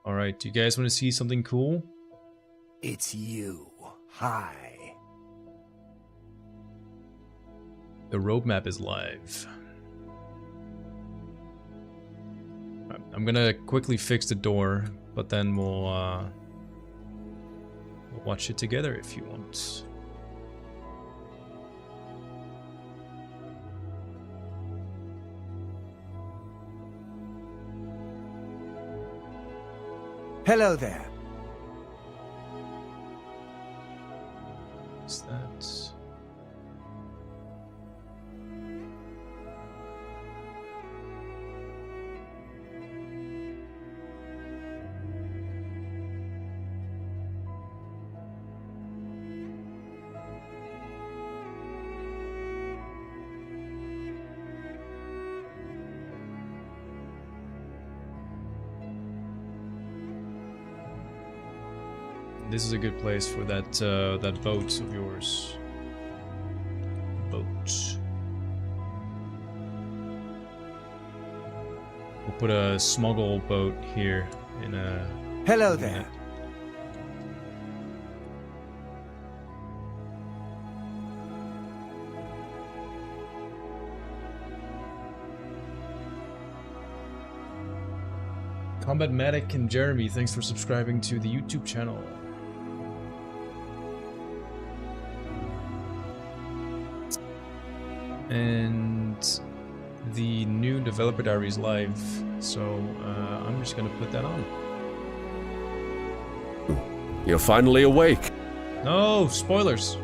Alright, do you guys want to see something cool? It's you. Hi. The roadmap is live. I'm gonna quickly fix the door, but then we'll watch it together if you want. Hello there. What's that? This is a good place for that that boat of yours. Boat. We'll put a smuggle boat here in a. Hello there. Combat Medic and Jeremy, thanks for subscribing to the YouTube channel. And the new developer diary is live, so I'm just gonna put that on. You're finally awake. No spoilers.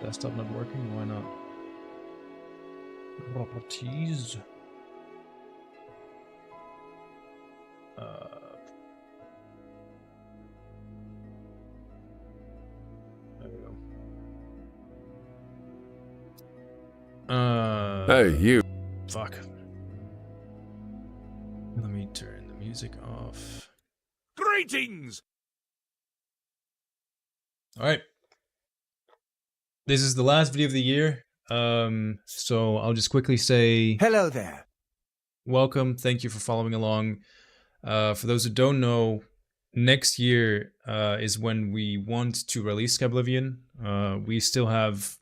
Desktop not working? Why not? Properties. There we go. Hey, you. Fuck. Let me turn the music off. Greetings! Alright. This is the last video of the year, so I'll just quickly say Hello there. welcome, thank you for following along. For those who don't know, next year is when we want to release Skyblivion. We still have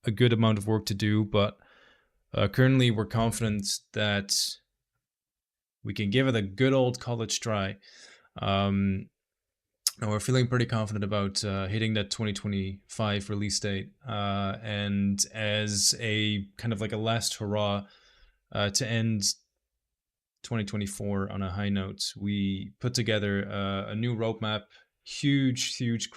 a good amount of work to do, but currently we're confident that we can give it a good old college try. And we're feeling pretty confident about hitting that 2025 release date. And as a kind of like a last hurrah to end 2024 on a high note, we put together a new roadmap. Huge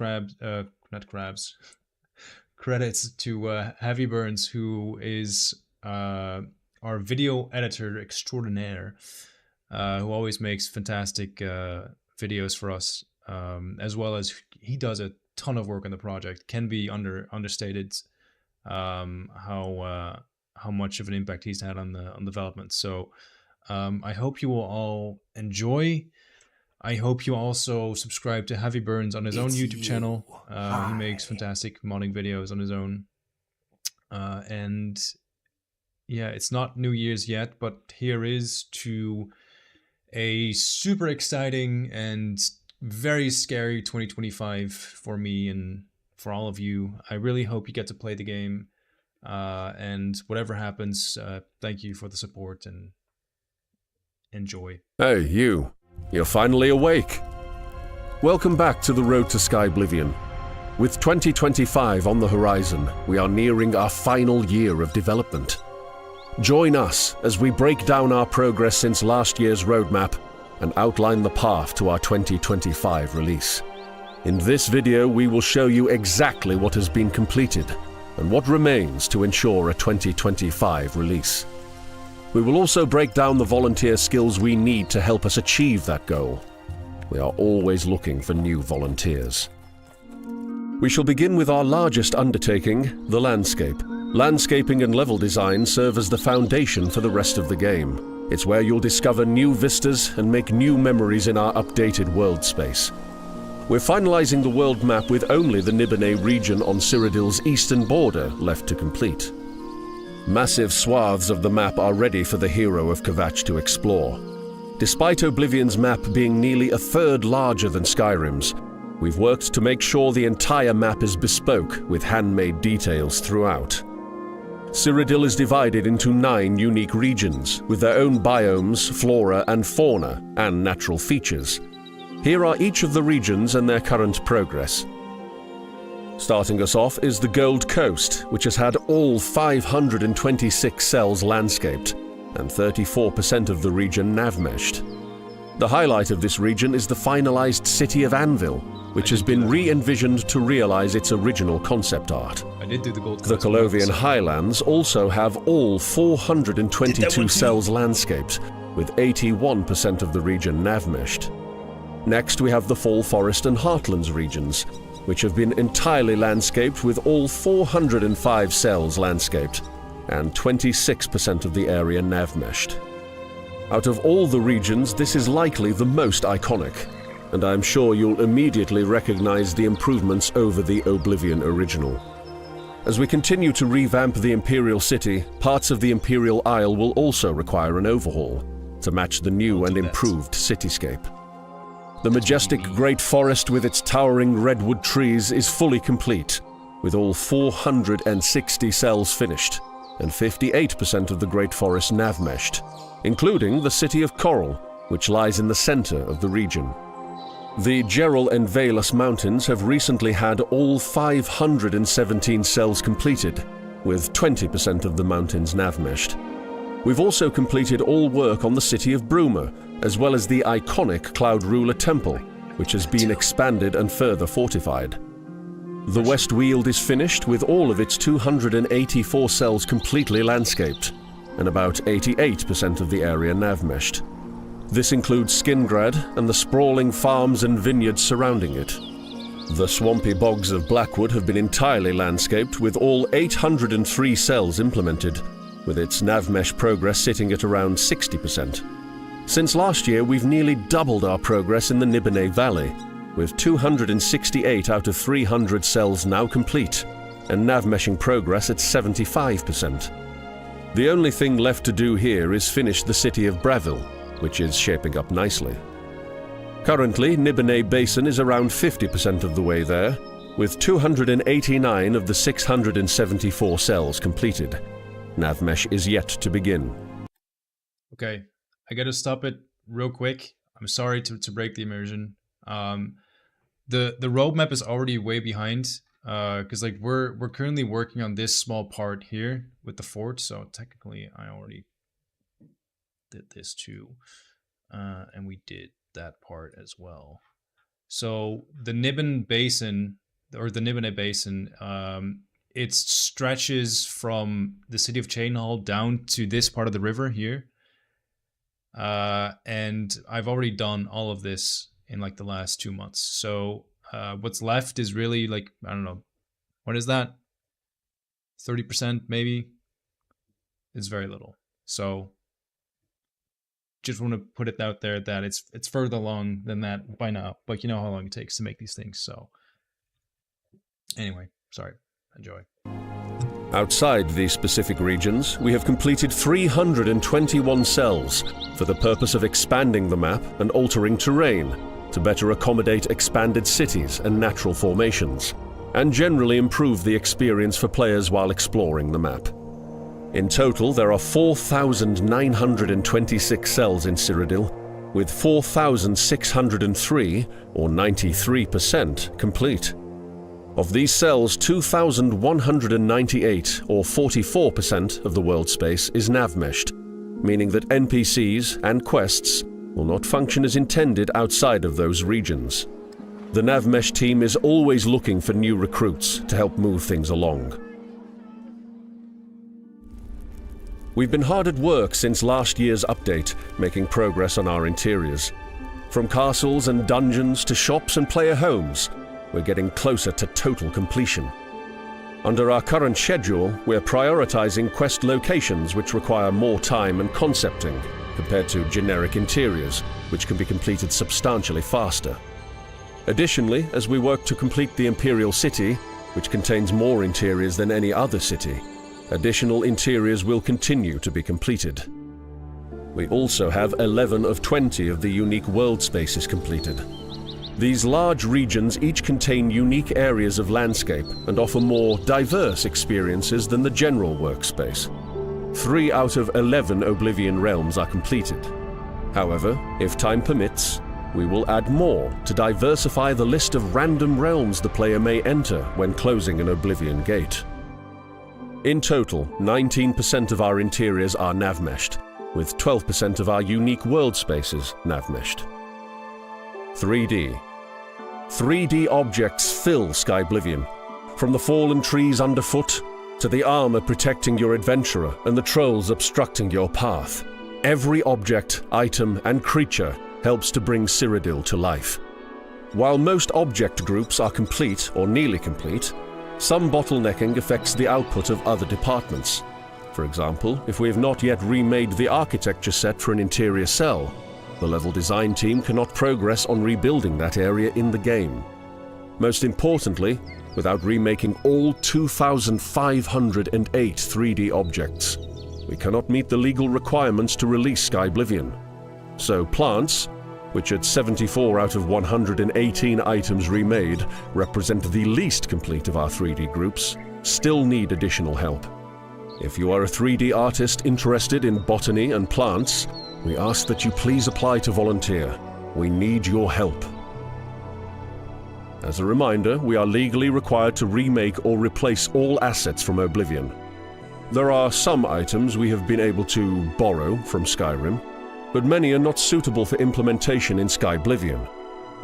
credits to Heavy Burns, who is our video editor extraordinaire, who always makes fantastic videos for us. As well as he does a ton of work on the project. Can be understated how much of an impact he's had on development. So I hope you will all enjoy. I hope you also subscribe to Heavy Burns on his own YouTube channel. He makes fantastic modding videos on his own. And yeah, it's not New Year's yet, but here is to a super exciting and very scary 2025 for me and for all of you. I really hope you get to play the game, and whatever happens, thank you for the support and enjoy. Hey, you. You're finally awake. Welcome back to the road to Skyblivion. With 2025 on the horizon, we are nearing our final year of development. Join us as we break down our progress since last year's roadmap and outline the path to our 2025 release. In this video, we will show you exactly what has been completed and what remains to ensure a 2025 release. We will also break down the volunteer skills we need to help us achieve that goal. We are always looking for new volunteers. We shall begin with our largest undertaking, the landscape. Landscaping and level design serve as the foundation for the rest of the game. It's where you'll discover new vistas and make new memories in our updated world space. We're finalizing the world map with only the Niben region on Cyrodiil's eastern border left to complete. Massive swaths of the map are ready for the hero of Kvatch to explore. Despite Oblivion's map being nearly a third larger than Skyrim's, we've worked to make sure the entire map is bespoke with handmade details throughout. Cyrodiil is divided into 9 unique regions with their own biomes, flora and fauna, and natural features. Here are each of the regions and their current progress. Starting us off is the Gold Coast, which has had all 526 cells landscaped and 34% of the region nav-meshed. The highlight of this region is the finalized city of Anvil, which has been re-envisioned to realize its original concept art. I did do the Gold Coast. The Colovian Highlands also have all 422 cells landscaped, with 81% of the region nav-meshed. Next, we have the Fall Forest and Heartlands regions, which have been entirely landscaped with all 405 cells landscaped, and 26% of the area nav-meshed. Out of all the regions, this is likely the most iconic, and I'm sure you'll immediately recognize the improvements over the Oblivion original. As we continue to revamp the Imperial City, parts of the Imperial Isle will also require an overhaul to match the new and improved cityscape. The majestic Great Forest with its towering redwood trees is fully complete, with all 460 cells finished, and 58% of the Great Forest nav-meshed, including the city of Coral, which lies in the center of the region. The Gerald and Valus Mountains have recently had all 517 cells completed, with 20% of the mountains nav-meshed. We've also completed all work on the city of Bruma, as well as the iconic Cloud Ruler Temple, which has been expanded and further fortified. The West Weald is finished with all of its 284 cells completely landscaped, and about 88% of the area nav-meshed. This includes Skingrad and the sprawling farms and vineyards surrounding it. The swampy bogs of Blackwood have been entirely landscaped with all 803 cells implemented, with its nav-mesh progress sitting at around 60%. Since last year, we've nearly doubled our progress in the Niben Valley, with 268 out of 300 cells now complete, and nav-meshing progress at 75%. The only thing left to do here is finish the city of Bravil, which is shaping up nicely. Currently, Niben Basin is around 50% of the way there, with 289 of the 674 cells completed. Nav-mesh is yet to begin. Okay, I gotta stop it real quick. I'm sorry to break the immersion. The roadmap is already way behind, because like we're currently working on this small part here with the fort. So technically, I already did this too, and we did that part as well. So the Niben Basin, or the Niben Basin, it stretches from the city of Chainhall down to this part of the river here. And I've already done all of this in like the last 2 months. So what's left is really like, I don't know, what is that? 30% maybe? It's very little. So just want to put it out there that it's further along than that by now. But you know how long it takes to make these things. So anyway, sorry. Enjoy. Outside these specific regions, we have completed 321 cells for the purpose of expanding the map and altering terrain to better accommodate expanded cities and natural formations, and generally improve the experience for players while exploring the map. In total, there are 4,926 cells in Cyrodiil, with 4,603, or 93%, complete. Of these cells, 2,198, or 44% of the world space, is nav-meshed, meaning that NPCs and quests will not function as intended outside of those regions. The Navmesh team is always looking for new recruits to help move things along. We've been hard at work since last year's update, making progress on our interiors. From castles and dungeons to shops and player homes, we're getting closer to total completion. Under our current schedule, we're prioritizing quest locations which require more time and concepting compared to generic interiors, which can be completed substantially faster. Additionally, as we work to complete the Imperial City, which contains more interiors than any other city, additional interiors will continue to be completed. We also have 11 of 20 of the unique world spaces completed. These large regions each contain unique areas of landscape and offer more diverse experiences than the general workspace. 3 out of 11 Oblivion realms are completed. However, if time permits, we will add more to diversify the list of random realms the player may enter when closing an Oblivion gate. In total, 19% of our interiors are navmeshed, with 12% of our unique world spaces navmeshed. 3D. 3D objects fill Skyblivion, from the fallen trees underfoot to the armor protecting your adventurer and the trolls obstructing your path. Every object, item, and creature helps to bring Cyrodiil to life. While most object groups are complete or nearly complete, some bottlenecking affects the output of other departments. For example, if we have not yet remade the architecture set for an interior cell, the level design team cannot progress on rebuilding that area in the game. Most importantly, without remaking all 2,508 3D objects, we cannot meet the legal requirements to release Skyblivion. So plants, which at 74 out of 118 items remade represent the least complete of our 3D groups, still need additional help. If you are a 3D artist interested in botany and plants, we ask that you please apply to volunteer. We need your help. As a reminder, we are legally required to remake or replace all assets from Oblivion. There are some items we have been able to borrow from Skyrim, but many are not suitable for implementation in Skyblivion.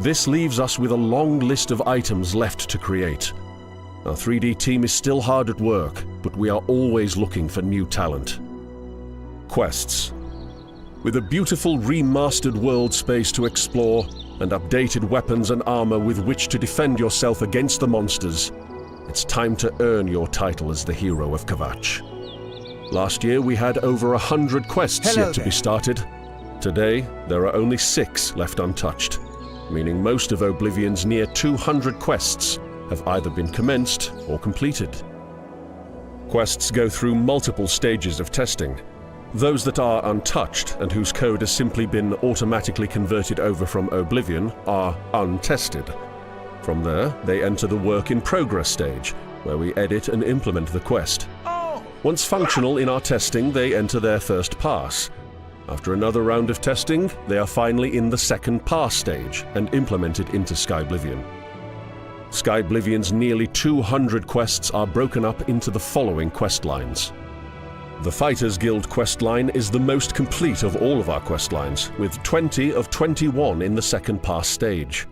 This leaves us with a long list of items left to create. Our 3D team is still hard at work, but we are always looking for new talent. Quests. With a beautiful remastered world space to explore and updated weapons and armor with which to defend yourself against the monsters, it's time to earn your title as the hero of Kvatch. Last year we had over 100 quests yet to be started. Today, there are only 6 left untouched, meaning most of Oblivion's near 200 quests have either been commenced or completed. Quests go through multiple stages of testing. Those that are untouched and whose code has simply been automatically converted over from Oblivion are untested. From there, they enter the work in progress stage, where we edit and implement the quest. Once functional in our testing, they enter their first pass. After another round of testing, they are finally in the second pass stage and implemented into Skyblivion. Skyblivion's nearly 200 quests are broken up into the following quest lines. The Fighters Guild questline is the most complete of all of our questlines, with 20 of 21 in the second pass stage.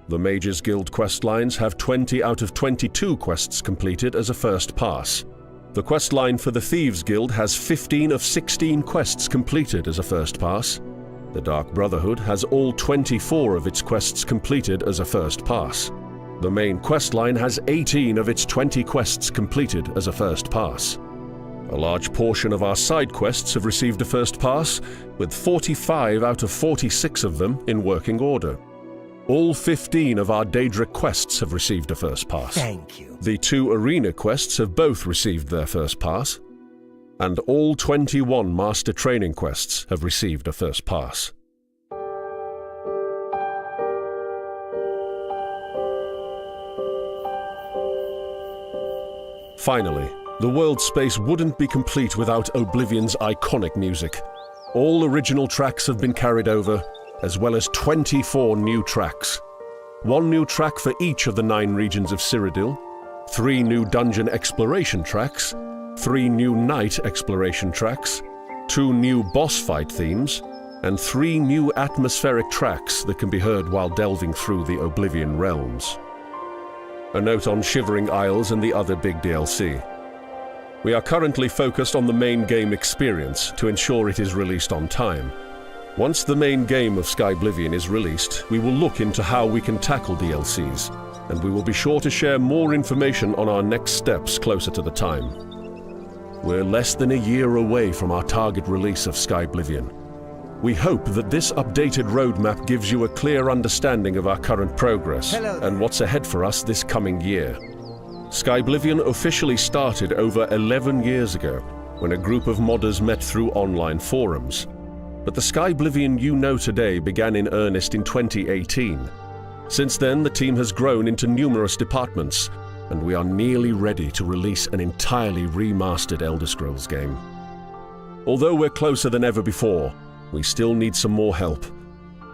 The Mages Guild questlines have 20 out of 22 quests completed as a first pass. The questline for the Thieves Guild has 15 of 16 quests completed as a first pass. The Dark Brotherhood has all 24 of its quests completed as a first pass. The main questline has 18 of its 20 quests completed as a first pass. A large portion of our side quests have received a first pass, with 45 out of 46 of them in working order. All 15 of our Daedric quests have received a first pass. Thank you. The 2 arena quests have both received their first pass, and all 21 master training quests have received a first pass. Finally, the world space wouldn't be complete without Oblivion's iconic music. All original tracks have been carried over, as well as 24 new tracks. 1 new track for each of the 9 regions of Cyrodiil, 3 new dungeon exploration tracks, 3 new night exploration tracks, 2 new boss fight themes, and 3 new atmospheric tracks that can be heard while delving through the Oblivion realms. A note on Shivering Isles and the other big DLC. We are currently focused on the main game experience to ensure it is released on time. Once the main game of Skyblivion is released, we will look into how we can tackle DLCs, and we will be sure to share more information on our next steps closer to the time. We're less than a year away from our target release of Skyblivion. We hope that this updated roadmap gives you a clear understanding of our current progress and what's ahead for us this coming year. Skyblivion officially started over 11 years ago, when a group of modders met through online forums. But the Skyblivion you know today began in earnest in 2018. Since then, the team has grown into numerous departments, and we are nearly ready to release an entirely remastered Elder Scrolls game. Although we're closer than ever before, we still need some more help.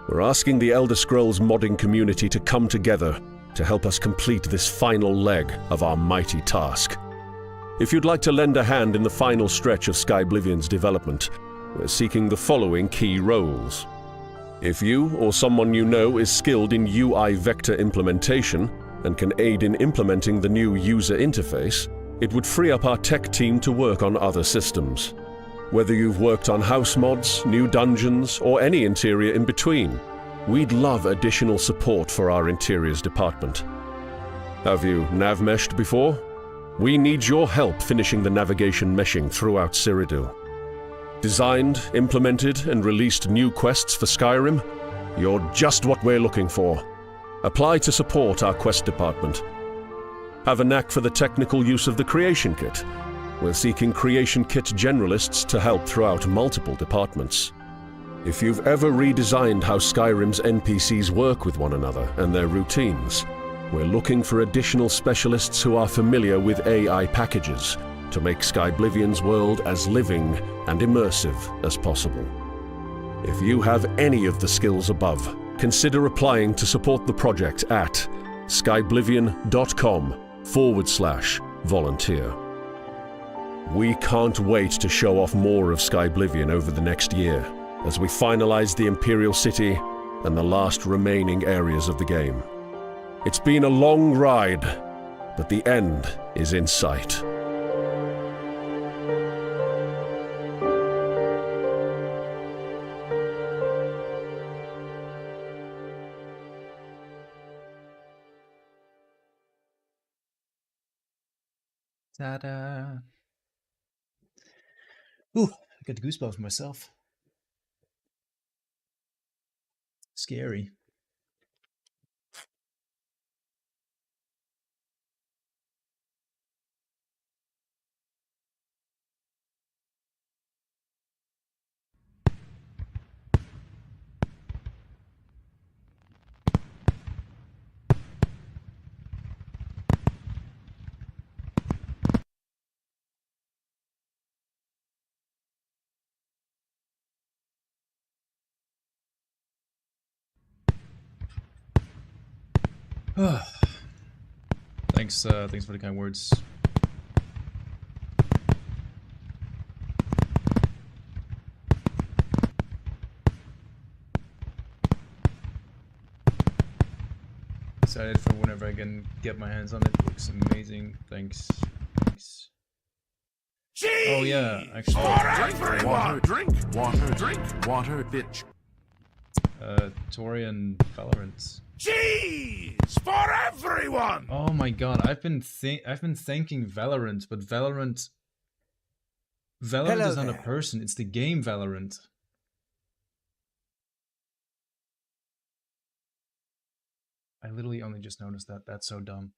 We're asking the Elder Scrolls modding community to come together to help us complete this final leg of our mighty task. If you'd like to lend a hand in the final stretch of Skyblivion's development, we're seeking the following key roles. If you or someone you know is skilled in UI vector implementation and can aid in implementing the new user interface, it would free up our tech team to work on other systems. Whether you've worked on house mods, new dungeons, or any interior in between, we'd love additional support for our interiors department. Have you nav-meshed before? We need your help finishing the navigation meshing throughout Cyrodiil. Designed, implemented, and released new quests for Skyrim? You're just what we're looking for. Apply to support our quest department. Have a knack for the technical use of the Creation Kit? We're seeking Creation Kit generalists to help throughout multiple departments. If you've ever redesigned how Skyrim's NPCs work with one another and their routines, we're looking for additional specialists who are familiar with AI packages to make Skyblivion's world as living and immersive as possible. If you have any of the skills above, consider applying to support the project at skyblivion.com/volunteer. We can't wait to show off more of Skyblivion over the next year, as we finalize the Imperial City and the last remaining areas of the game. It's been a long ride, but the end is in sight. Ta-da! Ooh, I got the goosebumps myself. Scary. Thanks for the kind words. Excited for whenever I can get my hands on it. Looks amazing. Thanks. Jeez! Oh yeah, actually. Water, drink, water, bitch. Tori and Valorant. Cheese for everyone! Oh my god, I've been thanking Valorant, but Valorant Hello is not a there. person, it's the game Valorant. I literally only just noticed that. That's so dumb.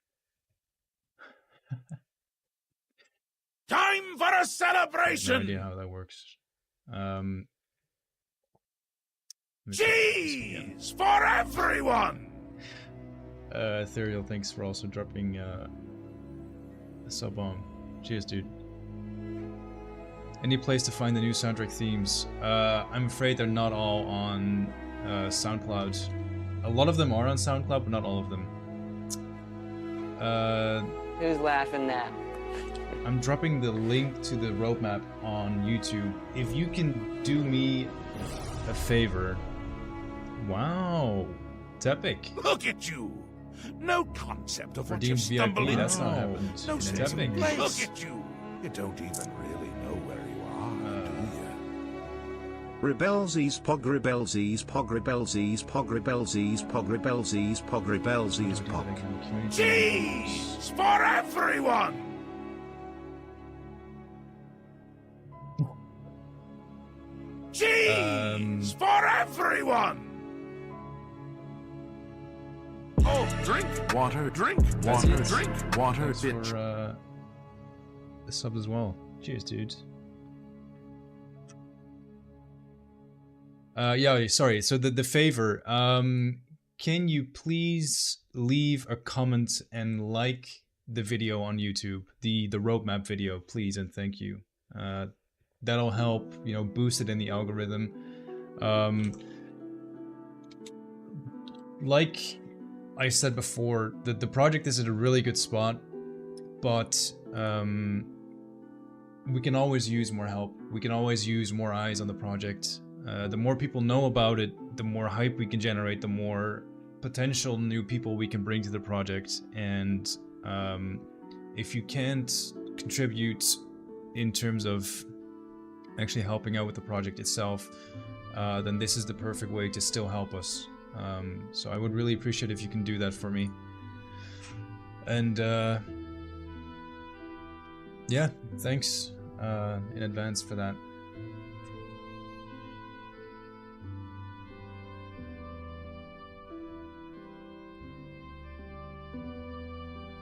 Time for a I celebration! have no idea how that works. Let me try this again. Cheese for everyone! Ethereal, thanks for also dropping a sub on. Cheers, dude. Any place to find the new soundtrack themes? I'm afraid they're not all on SoundCloud. A lot of them are on SoundCloud, but not all of them. Who's laughing now? I'm dropping the link to the roadmap on YouTube. If you can do me a favor. Wow. It's epic. Look at you! No concept of what Redeemed you stumble VIP, into. that's not happened. No It's sense of epic. place. Look at you! You don't even really know where you are, do you? Rebelsies pog rebelsies pog rebelsies pog rebelsies pog rebelsies pog rebelsies pog. Cheese for everyone! Cheese for everyone! Oh, drink water, drink water, drink water, Thanks bitch. for the sub as well. Cheers, dude. Yeah, sorry. So the favor, can you please leave a comment and like the video on YouTube, the roadmap video, please, and thank you. That'll help, you know, boost it in the algorithm. Like I said before, the project is at a really good spot, but we can always use more help. We can always use more eyes on the project. The more people know about it, the more hype we can generate, the more potential new people we can bring to the project. And if you can't contribute in terms of actually helping out with the project itself, then this is the perfect way to still help us. So I would really appreciate if you can do that for me. And yeah, thanks in advance for that.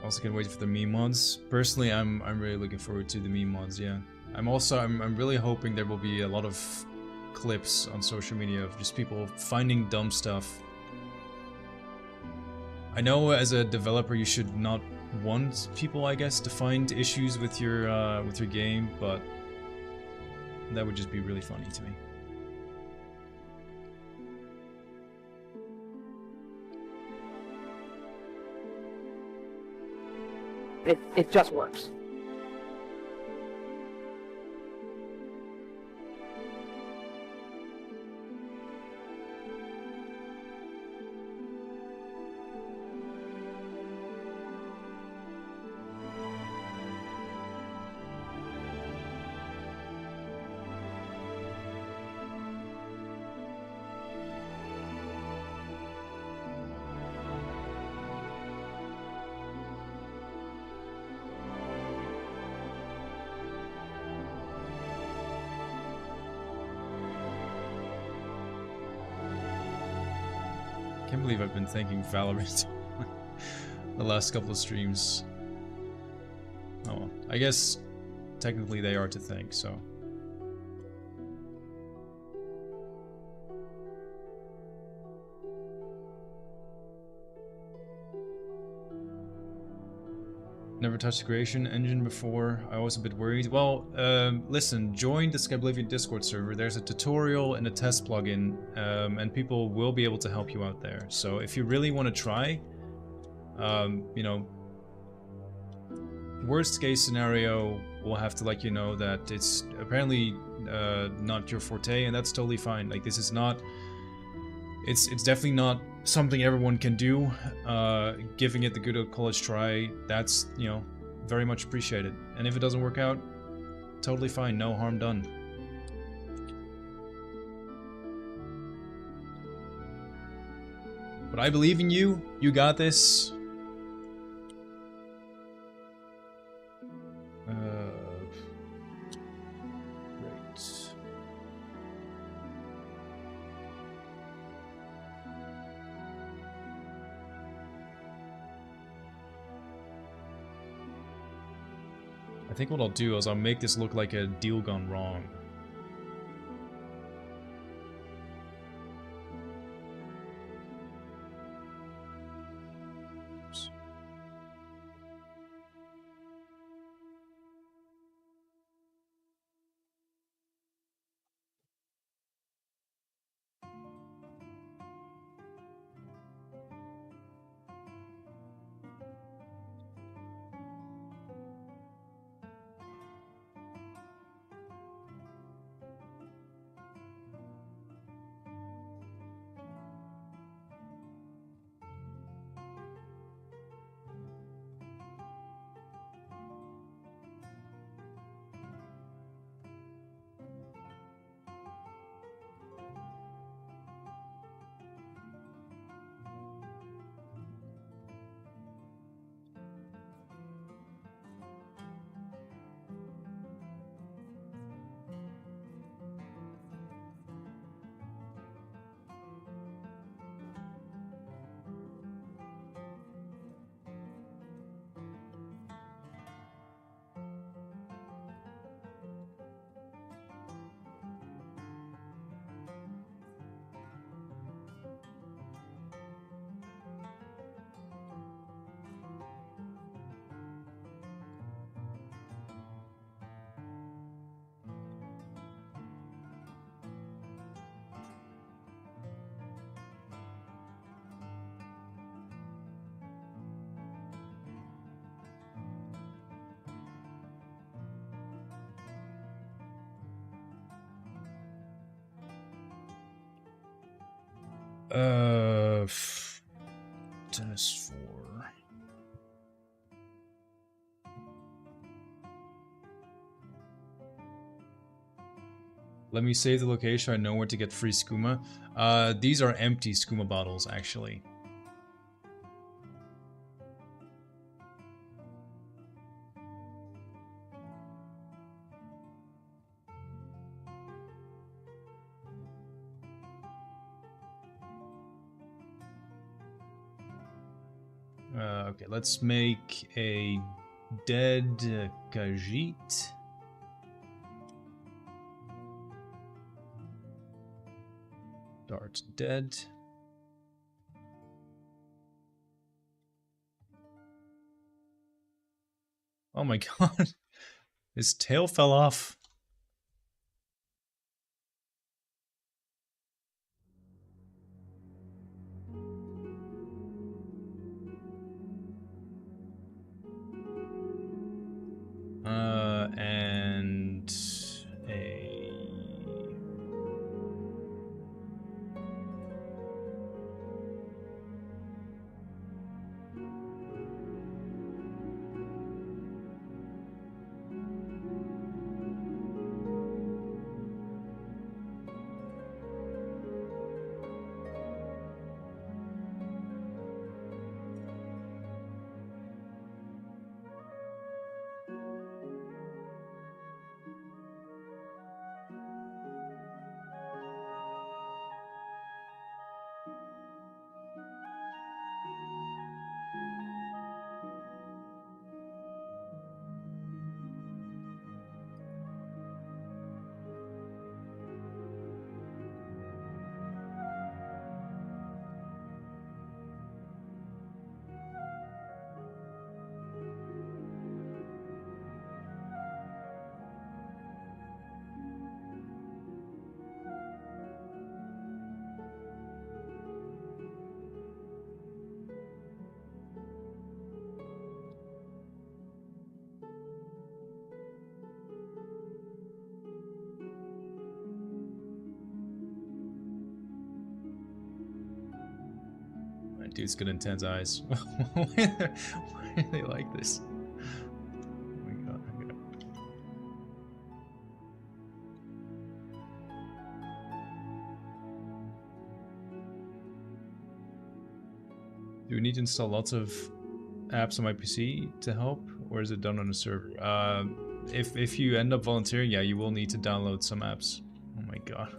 Also can't wait for the meme mods. Personally, I'm really looking forward to the meme mods, yeah. I'm really hoping there will be a lot of clips on social media of just people finding dumb stuff. I know as a developer you should not want people, I guess, to find issues with your game, but that would just be really funny to me. It just works. I can't believe I've been thanking Valorant the last couple of streams. Oh well, I guess technically they are to thank, so. Never touched the creation engine before. I was a bit worried. Well, listen, join the Skyblivion Discord server. There's a tutorial and a test plugin, and people will be able to help you out there. So if you really want to try, you know, worst case scenario, we'll have to let you know that it's apparently not your forte, and that's totally fine. Like, this is not... It's definitely not something everyone can do. Giving it the good old college try, that's, you know, very much appreciated. And if it doesn't work out, totally fine, no harm done. But I believe in you, you got this. Great. I think what I'll do is I'll make this look like a deal gone wrong. Oops. Tennis 4. Let me save the location. I know where to get free skooma. These are empty skooma bottles, actually. Okay, let's make a dead Khajiit. Dart dead. Oh my god. His tail fell off. And a... Dude's got intense eyes. Why are they like this? Oh my god. Okay. Do we need to install lots of apps on my PC to help, or is it done on a server? If you end up volunteering, yeah, you will need to download some apps. Oh my god.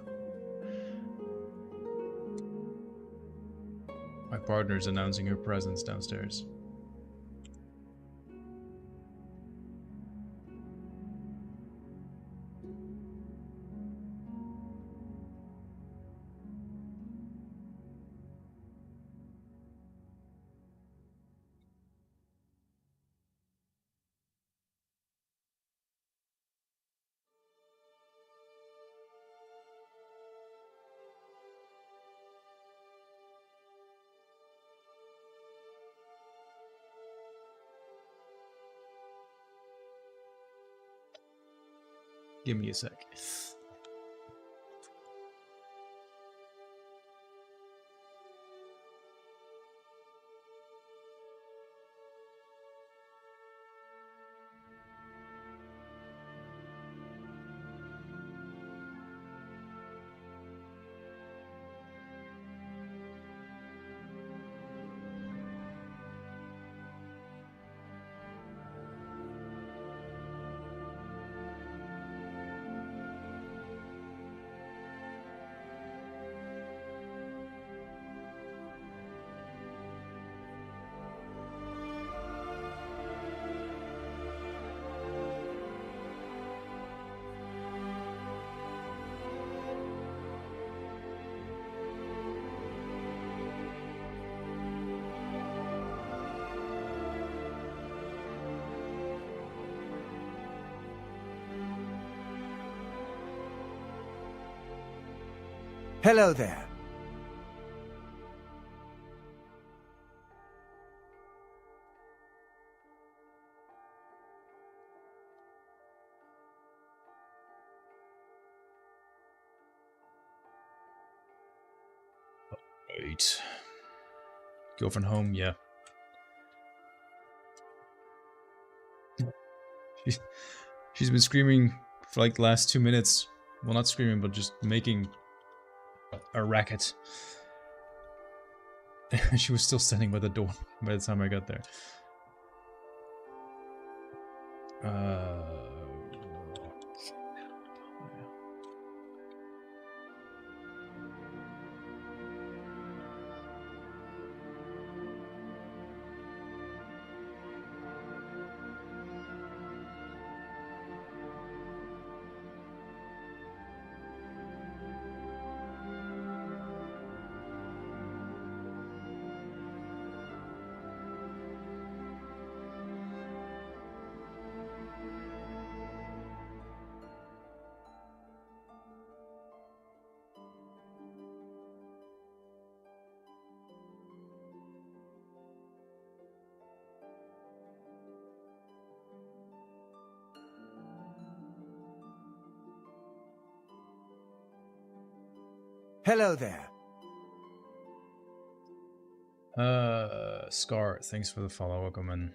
My partner's announcing her presence downstairs. Give me a sec. Hello there. Right. Girlfriend home, yeah. She's been screaming for like the last 2 minutes. Well, not screaming, but just making a racket. She was still standing by the door by the time I got there. Hello there. Scar, thanks for the follow. Welcome in.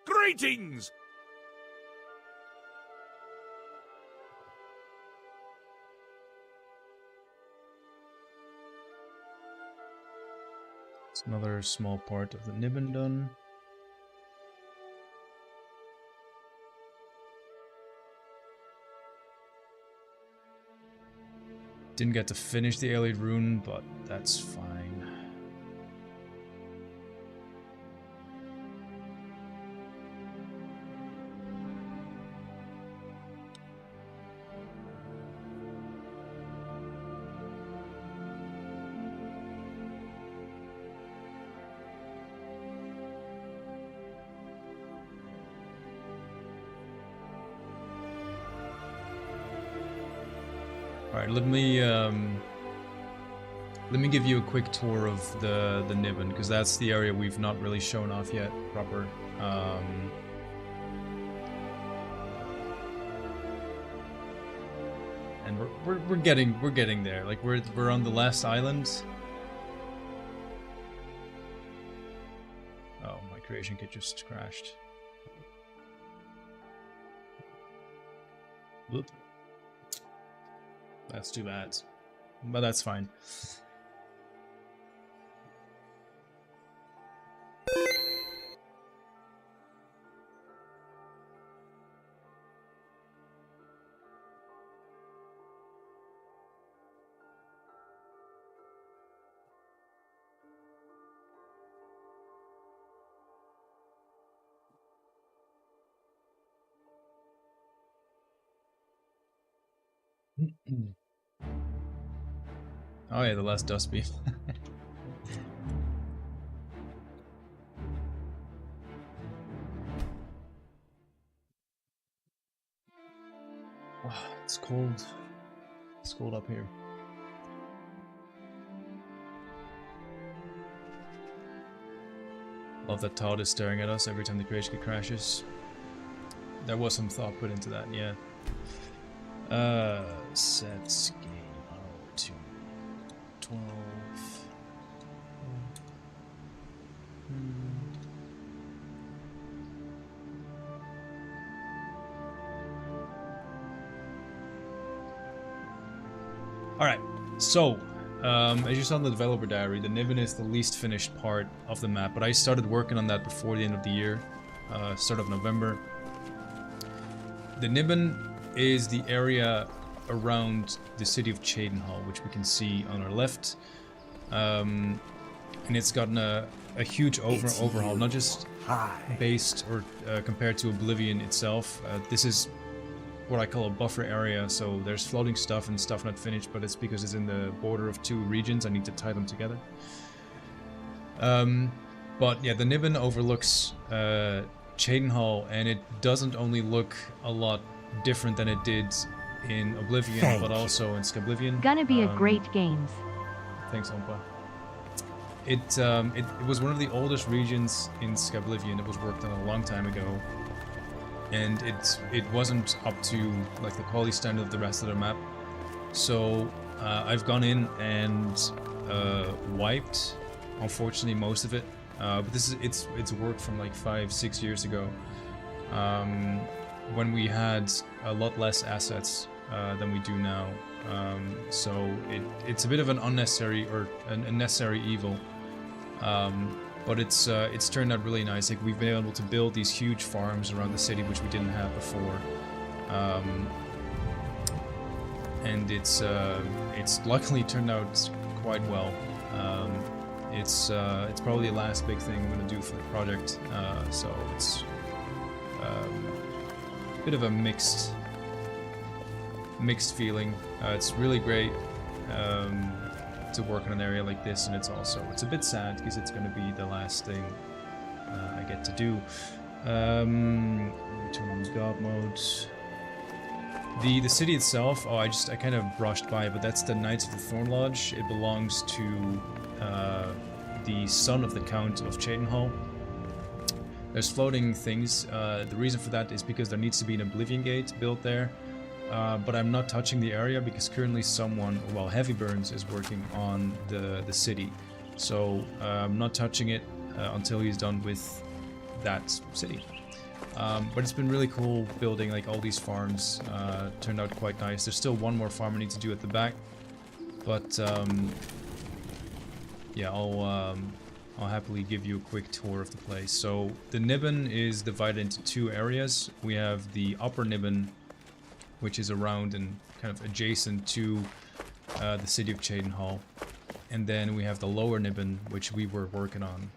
Greetings! It's another small part of the Niben done. Didn't get to finish the Allied Rune, but that's fine. Alright, let me give you a quick tour of the Niben, because that's the area we've not really shown off yet proper. And we're getting there. Like we're on the last island. Oh, my creation kit just crashed. Whoop. That's too bad, but that's fine. Oh yeah, the last dust beam. Oh, it's cold. It's cold up here. Love that Todd is staring at us every time the creation kit crashes. There was some thought put into that, yeah. Sets game to 12. Alright, so, as you saw in the developer diary, the Niben is the least finished part of the map, but I started working on that before the end of the year, start of November. The Niben is the area around the city of Cheydinhal, which we can see on our left. And it's gotten a huge overhaul, not just based or compared to Oblivion itself. This is what I call a buffer area, so there's floating stuff and stuff not finished, but it's because it's in the border of two regions. I need to tie them together. But yeah, the Niben overlooks Cheydinhal, and it doesn't only look a lot different than it did in Oblivion, but also in Skyblivion. Gonna be a great games. Thanks, Ompa. It was one of the oldest regions in Skyblivion. It was worked on a long time ago. and it wasn't up to like the quality standard of the rest of the map. So I've gone in and wiped, unfortunately, most of it. But it's work from like 5-6 years ago, when we had a lot less assets than we do now. So it's a bit of an unnecessary or a necessary evil. But it's turned out really nice. Like, we've been able to build these huge farms around the city, which we didn't have before, and it's luckily turned out quite well. It's probably the last big thing I'm going to do for the project. So it's a bit of a mixed feeling. It's really great. To work in an area like this, and it's a bit sad because it's going to be the last thing I get to do. Turn on God mode. The city itself, I kind of brushed by, but that's the Knights of the Thorn Lodge. It belongs to the son of the Count of Cheydinhal. There's floating things. The reason for that is because there needs to be an Oblivion gate built there. But I'm not touching the area because currently Heavy Burns is working on the city. So I'm not touching it until he's done with that city. But it's been really cool building like all these farms. Turned out quite nice. There's still one more farm I need to do at the back. But yeah, I'll happily give you a quick tour of the place. So the Niben is divided into two areas. We have the upper Niben, which is around and kind of adjacent to the city of Cheydinhal. And then we have the lower Niben, which we were working on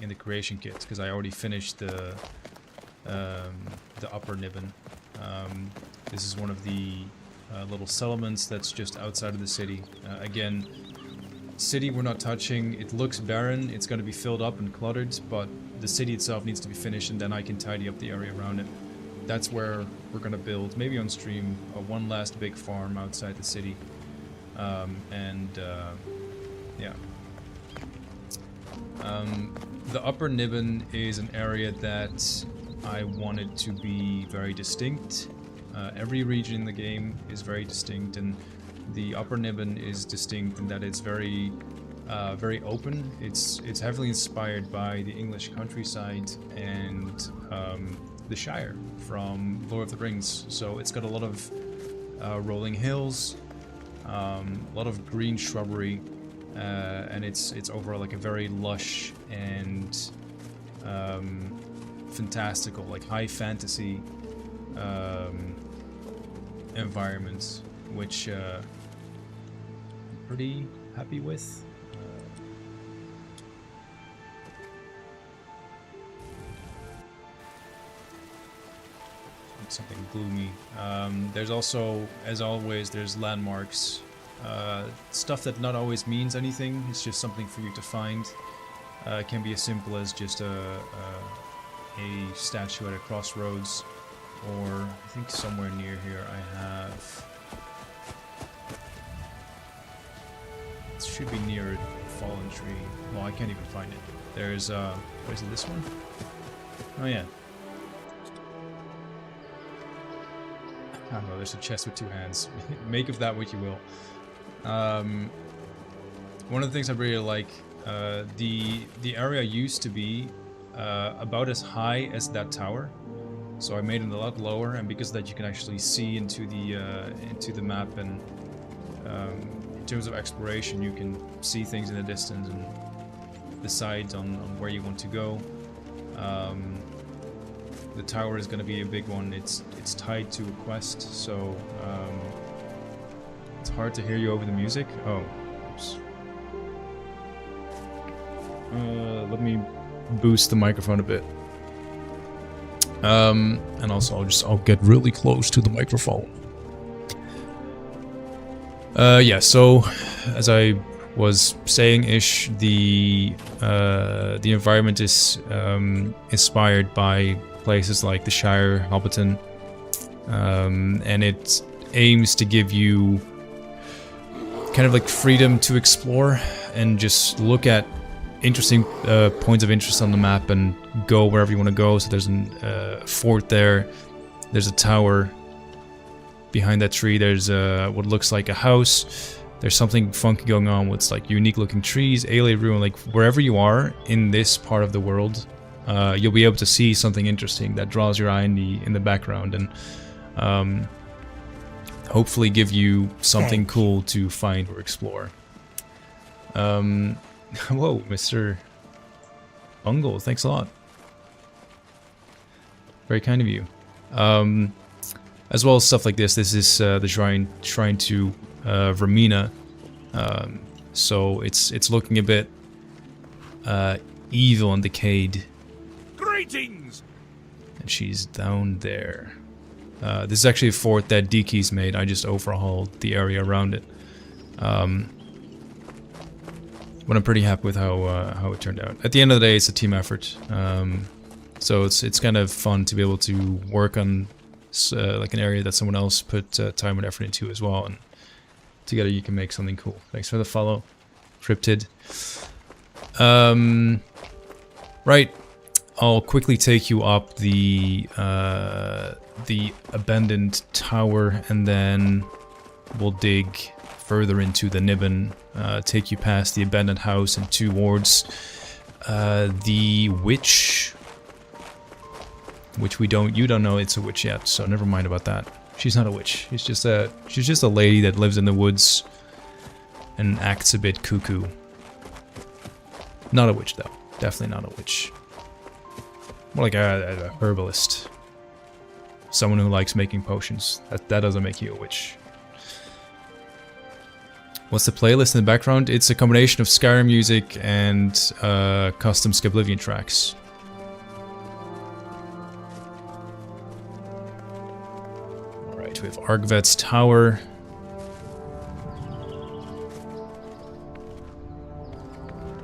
in the creation kit, because I already finished the upper Niben. This is one of the little settlements that's just outside of the city. Again, city we're not touching. It looks barren, it's going to be filled up and cluttered, but the city itself needs to be finished, and then I can tidy up the area around it. That's where we're gonna build, maybe on stream, one last big farm outside the city. Yeah. The upper Niben is an area that I wanted to be very distinct. Every region in the game is very distinct, and the upper Niben is distinct in that it's very open. It's heavily inspired by the English countryside and the Shire from Lord of the Rings. So it's got a lot of rolling hills, a lot of green shrubbery, and it's overall like a very lush and fantastical, like high fantasy environment, which I'm pretty happy with. Something gloomy. There's also, as always, there's landmarks. Stuff that not always means anything. It's just something for you to find. It can be as simple as just a statue at a crossroads, or I think somewhere near here I have. It should be near a fallen tree. Well, I can't even find it. There's what is it? This one? Oh yeah. I don't know, there's a chest with two hands. Make of that what you will. One of the things I really like, the area used to be about as high as that tower. So I made it a lot lower, and because of that you can actually see into the map, and in terms of exploration you can see things in the distance and decide on where you want to go. The tower is going to be a big one. It's tied to a quest, so it's hard to hear you over the music. Oh, oops. Let me boost the microphone a bit. And also I'll get really close to the microphone. Yeah, so as I was saying-ish, the environment is inspired by places like the Shire, Hobbiton, and it aims to give you kind of like freedom to explore and just look at interesting points of interest on the map and go wherever you want to go. So there's a fort there. There's a tower. Behind that tree, there's what looks like a house. There's something funky going on with like unique looking trees, alien ruin. Like wherever you are in this part of the world, you'll be able to see something interesting that draws your eye in the background and hopefully give you something cool to find or explore. Whoa, Mr. Bungle, thanks a lot. Very kind of you. As well as stuff like this. This is the shrine to Ramina. So it's looking a bit evil and decayed. Greetings! And she's down there. This is actually a fort that Diki's made. I just overhauled the area around it. But I'm pretty happy with how it turned out. At the end of the day, it's a team effort. So it's kind of fun to be able to work on like an area that someone else put time and effort into as well, and together you can make something cool. Thanks for the follow, Cryptid. Right, I'll quickly take you up the abandoned tower, and then we'll dig further into the Niben, take you past the abandoned house and towards the witch. Which you don't know it's a witch yet, so never mind about that. She's not a witch. She's just a lady that lives in the woods and acts a bit cuckoo. Not a witch though. Definitely not a witch. More like a herbalist. Someone who likes making potions. That doesn't make you a witch. What's the playlist in the background? It's a combination of Skyrim music and custom Skyblivion tracks. We have Argvet's Tower.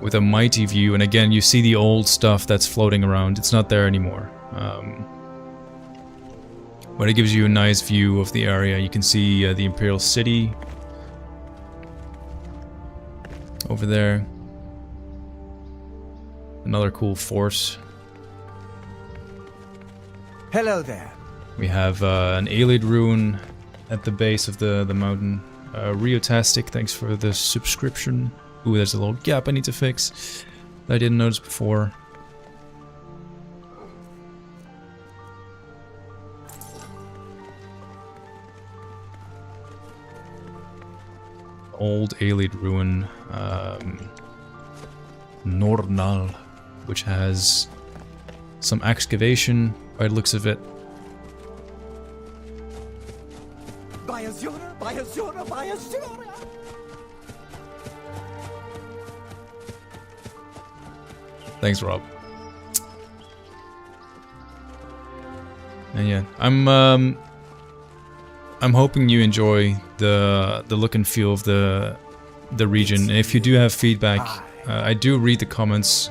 With a mighty view, and again you see the old stuff that's floating around. It's not there anymore. But it gives you a nice view of the area. You can see the Imperial City over there. Another cool fort. Hello there. We have an Aelid rune at the base of the mountain. Riotastic, thanks for the subscription. Ooh, there's a little gap I need to fix that I didn't notice before. Old Aelid ruin, Nornal, which has some excavation by the looks of it. Thanks, Rob. And yeah, I'm hoping you enjoy the look and feel of the region. And if you do have feedback, I do read the comments.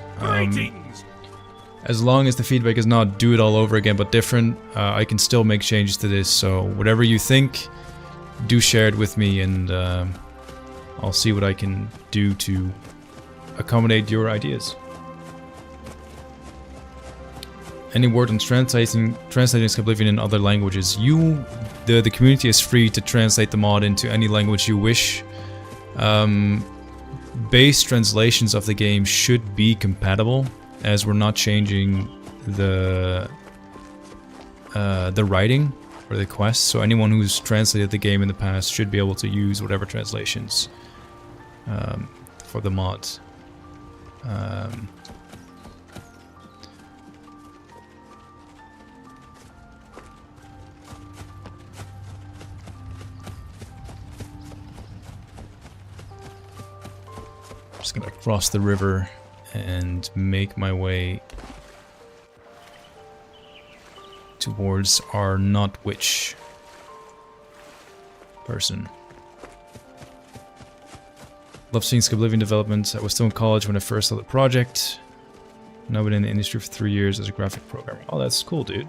As long as the feedback is not do it all over again but different, I can still make changes to this. So whatever you think, do share it with me, and I'll see what I can do to accommodate your ideas. Any word on translating Skyblivion in other languages? The community is free to translate the mod into any language you wish. Base translations of the game should be compatible, as we're not changing the writing or the quest. So anyone who's translated the game in the past should be able to use whatever translations for the mod. Just gonna cross the river and make my way towards our not witch person. Love seeing Skyblivion development. I was still in college when I first saw the project. Now I've been in the industry for 3 years as a graphic programmer. Oh, that's cool, dude.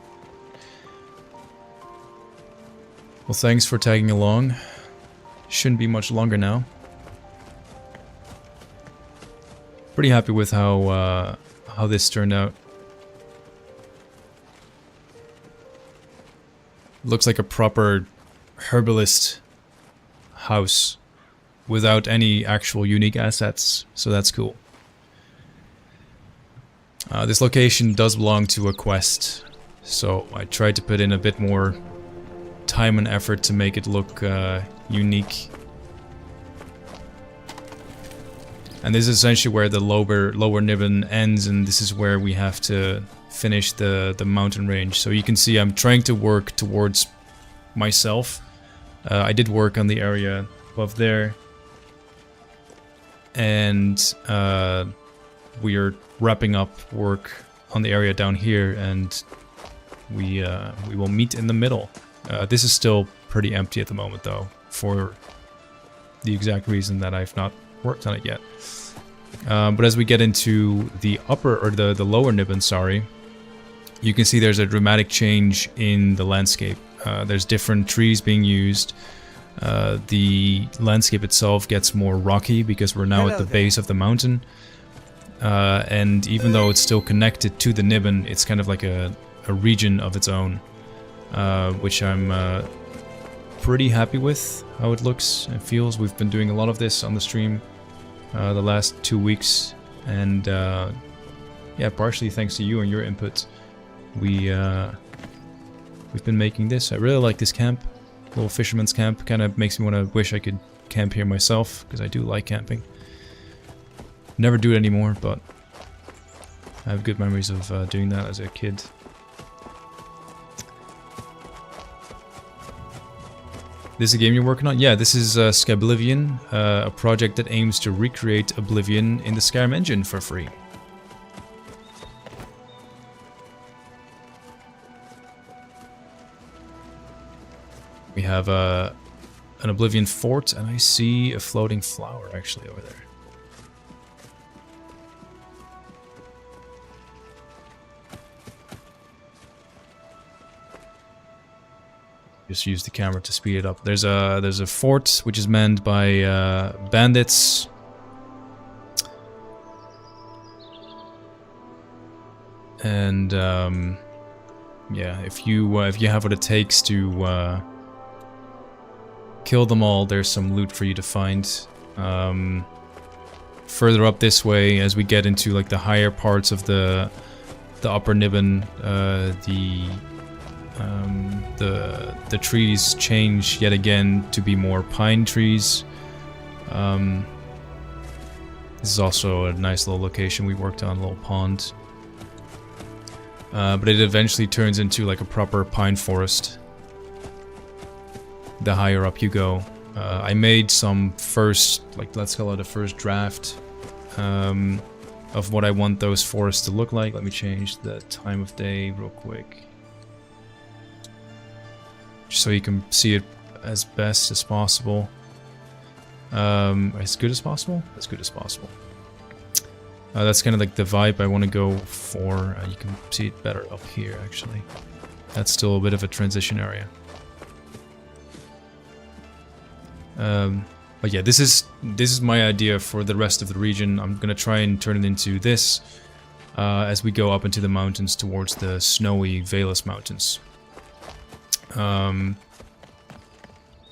Well, thanks for tagging along. Shouldn't be much longer now. Pretty happy with how this turned out. Looks like a proper herbalist house without any actual unique assets, so that's cool. This location does belong to a quest, so I tried to put in a bit more time and effort to make it look unique. And this is essentially where the lower Niben ends, and this is where we have to finish the mountain range. So you can see I'm trying to work towards myself. I did work on the area above there, and we are wrapping up work on the area down here, and we will meet in the middle. This is still pretty empty at the moment, though, for the exact reason that I've not worked on it yet. But as we get into the the lower Niben, sorry, you can see there's a dramatic change in the landscape. There's different trees being used. The landscape itself gets more rocky because we're now at the base of the mountain. And even though it's still connected to the Niben, it's kind of like a region of its own, which I'm pretty happy with how it looks and feels. We've been doing a lot of this on the stream the last 2 weeks, and yeah, partially thanks to you and your input, we've been making this. I really like this camp, little fisherman's camp. Kind of makes me want to wish I could camp here myself, because I do like camping. Never do it anymore, but I have good memories of doing that as a kid. This is a game you're working on? Yeah, this is Skyblivion, a project that aims to recreate Oblivion in the Skyrim engine for free. We have an Oblivion fort, and I see a floating flower actually over there. Just use the camera to speed it up. There's a fort which is manned by bandits. And yeah, if you have what it takes to kill them all, there's some loot for you to find. Further up this way, as we get into like the higher parts of the upper Niben, the trees change yet again to be more pine trees. This is also a nice little location we worked on, a little pond. But it eventually turns into like a proper pine forest the higher up you go. I made some first, like, let's call it a first draft of what I want those forests to look like. Let me change the time of day real quick, just so you can see it as best as possible. As good as possible? As good as possible. That's kind of like the vibe I want to go for. You can see it better up here, actually. That's still a bit of a transition area. But yeah, this is my idea for the rest of the region. I'm gonna try and turn it into this as we go up into the mountains towards the snowy Valus Mountains. And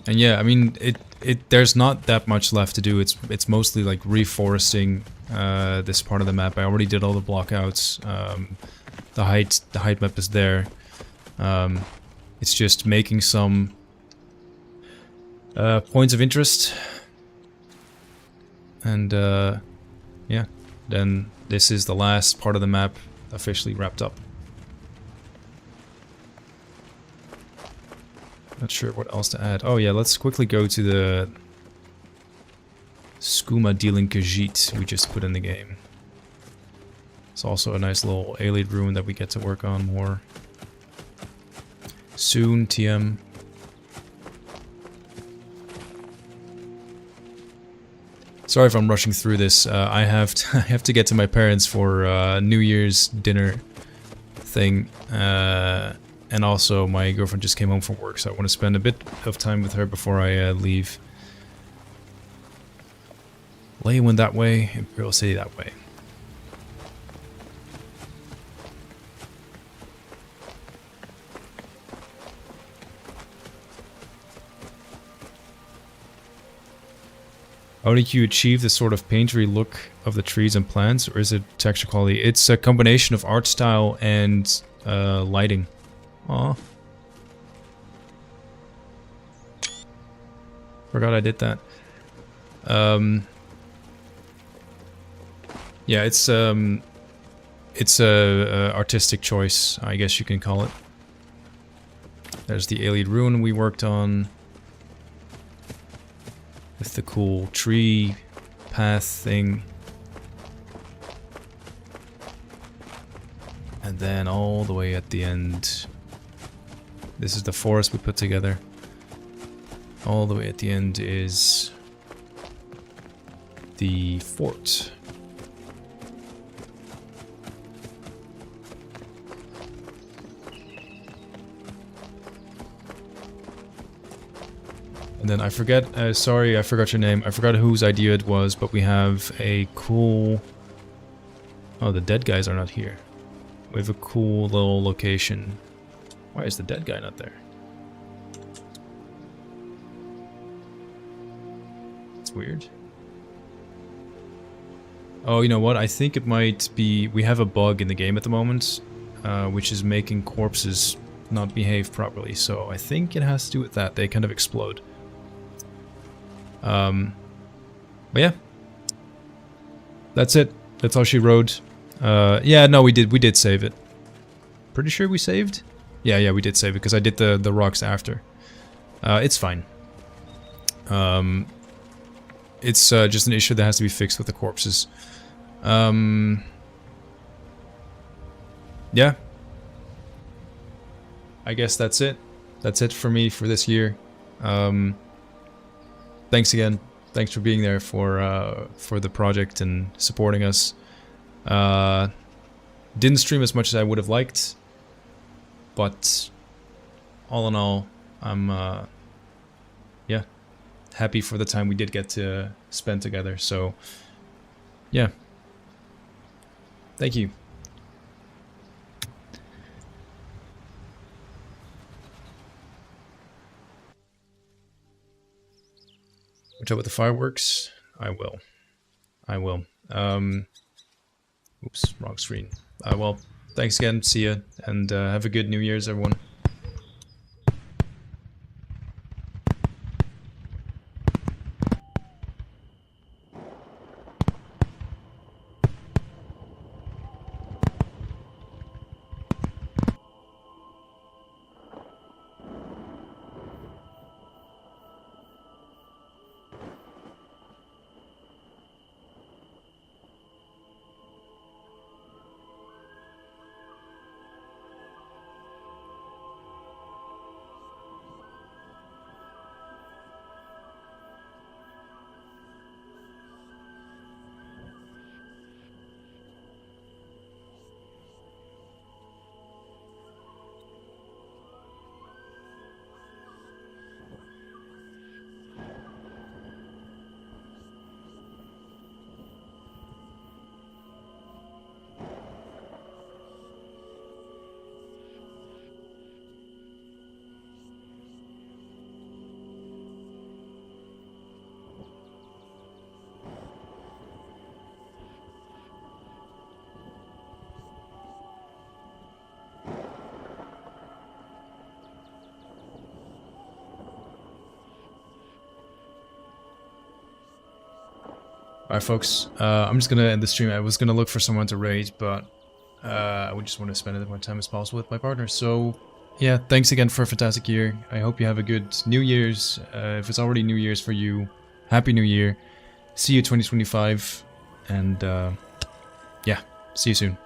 yeah, I mean, there's not that much left to do. It's mostly like reforesting this part of the map. I already did all the blockouts. The height map is there. It's just making some points of interest, and yeah, then this is the last part of the map officially wrapped up. Not sure what else to add. Oh yeah, let's quickly go to the Skooma dealing Khajiit we just put in the game. It's also a nice little alien ruin that we get to work on more soon. TM. Sorry if I'm rushing through this. I have to get to my parents for New Year's dinner thing, and also my girlfriend just came home from work, so I want to spend a bit of time with her before I leave. Leyland that way, Imperial City that way. How did you achieve this sort of painterly look of the trees and plants, or is it texture quality? It's a combination of art style and lighting. Aw. Forgot I did that. Yeah, it's a artistic choice, I guess you can call it. There's the alien ruin we worked on. With the cool tree path thing. And then all the way at the end, this is the forest we put together. All the way at the end is the fort. And then I forget, sorry, I forgot your name. I forgot whose idea it was, but we have a cool... Oh, the dead guys are not here. We have a cool little location. Why is the dead guy not there? It's weird. Oh, you know what? I think it might be... We have a bug in the game at the moment, which is making corpses not behave properly. So I think it has to do with that. They kind of explode. But yeah, that's it. That's all she wrote. Yeah, no, we did save it. Pretty sure we saved? Yeah, we did save it because I did the rocks after. It's fine. It's just an issue that has to be fixed with the corpses. Yeah. I guess that's it. That's it for me for this year. Thanks again. Thanks for being there for the project and supporting us. Didn't stream as much as I would have liked, but all in all, I'm yeah, happy for the time we did get to spend together. So yeah, thank you. Watch out with the fireworks. I will. Oops, wrong screen. Well, thanks again. See ya, and have a good New Year's, everyone. Alright folks, I'm just gonna end the stream. I was gonna look for someone to raid, but I would just want to spend as much time as possible with my partner. So yeah, thanks again for a fantastic year. I hope you have a good New Year's. If it's already New Year's for you, Happy New Year. See you 2025, and yeah, see you soon.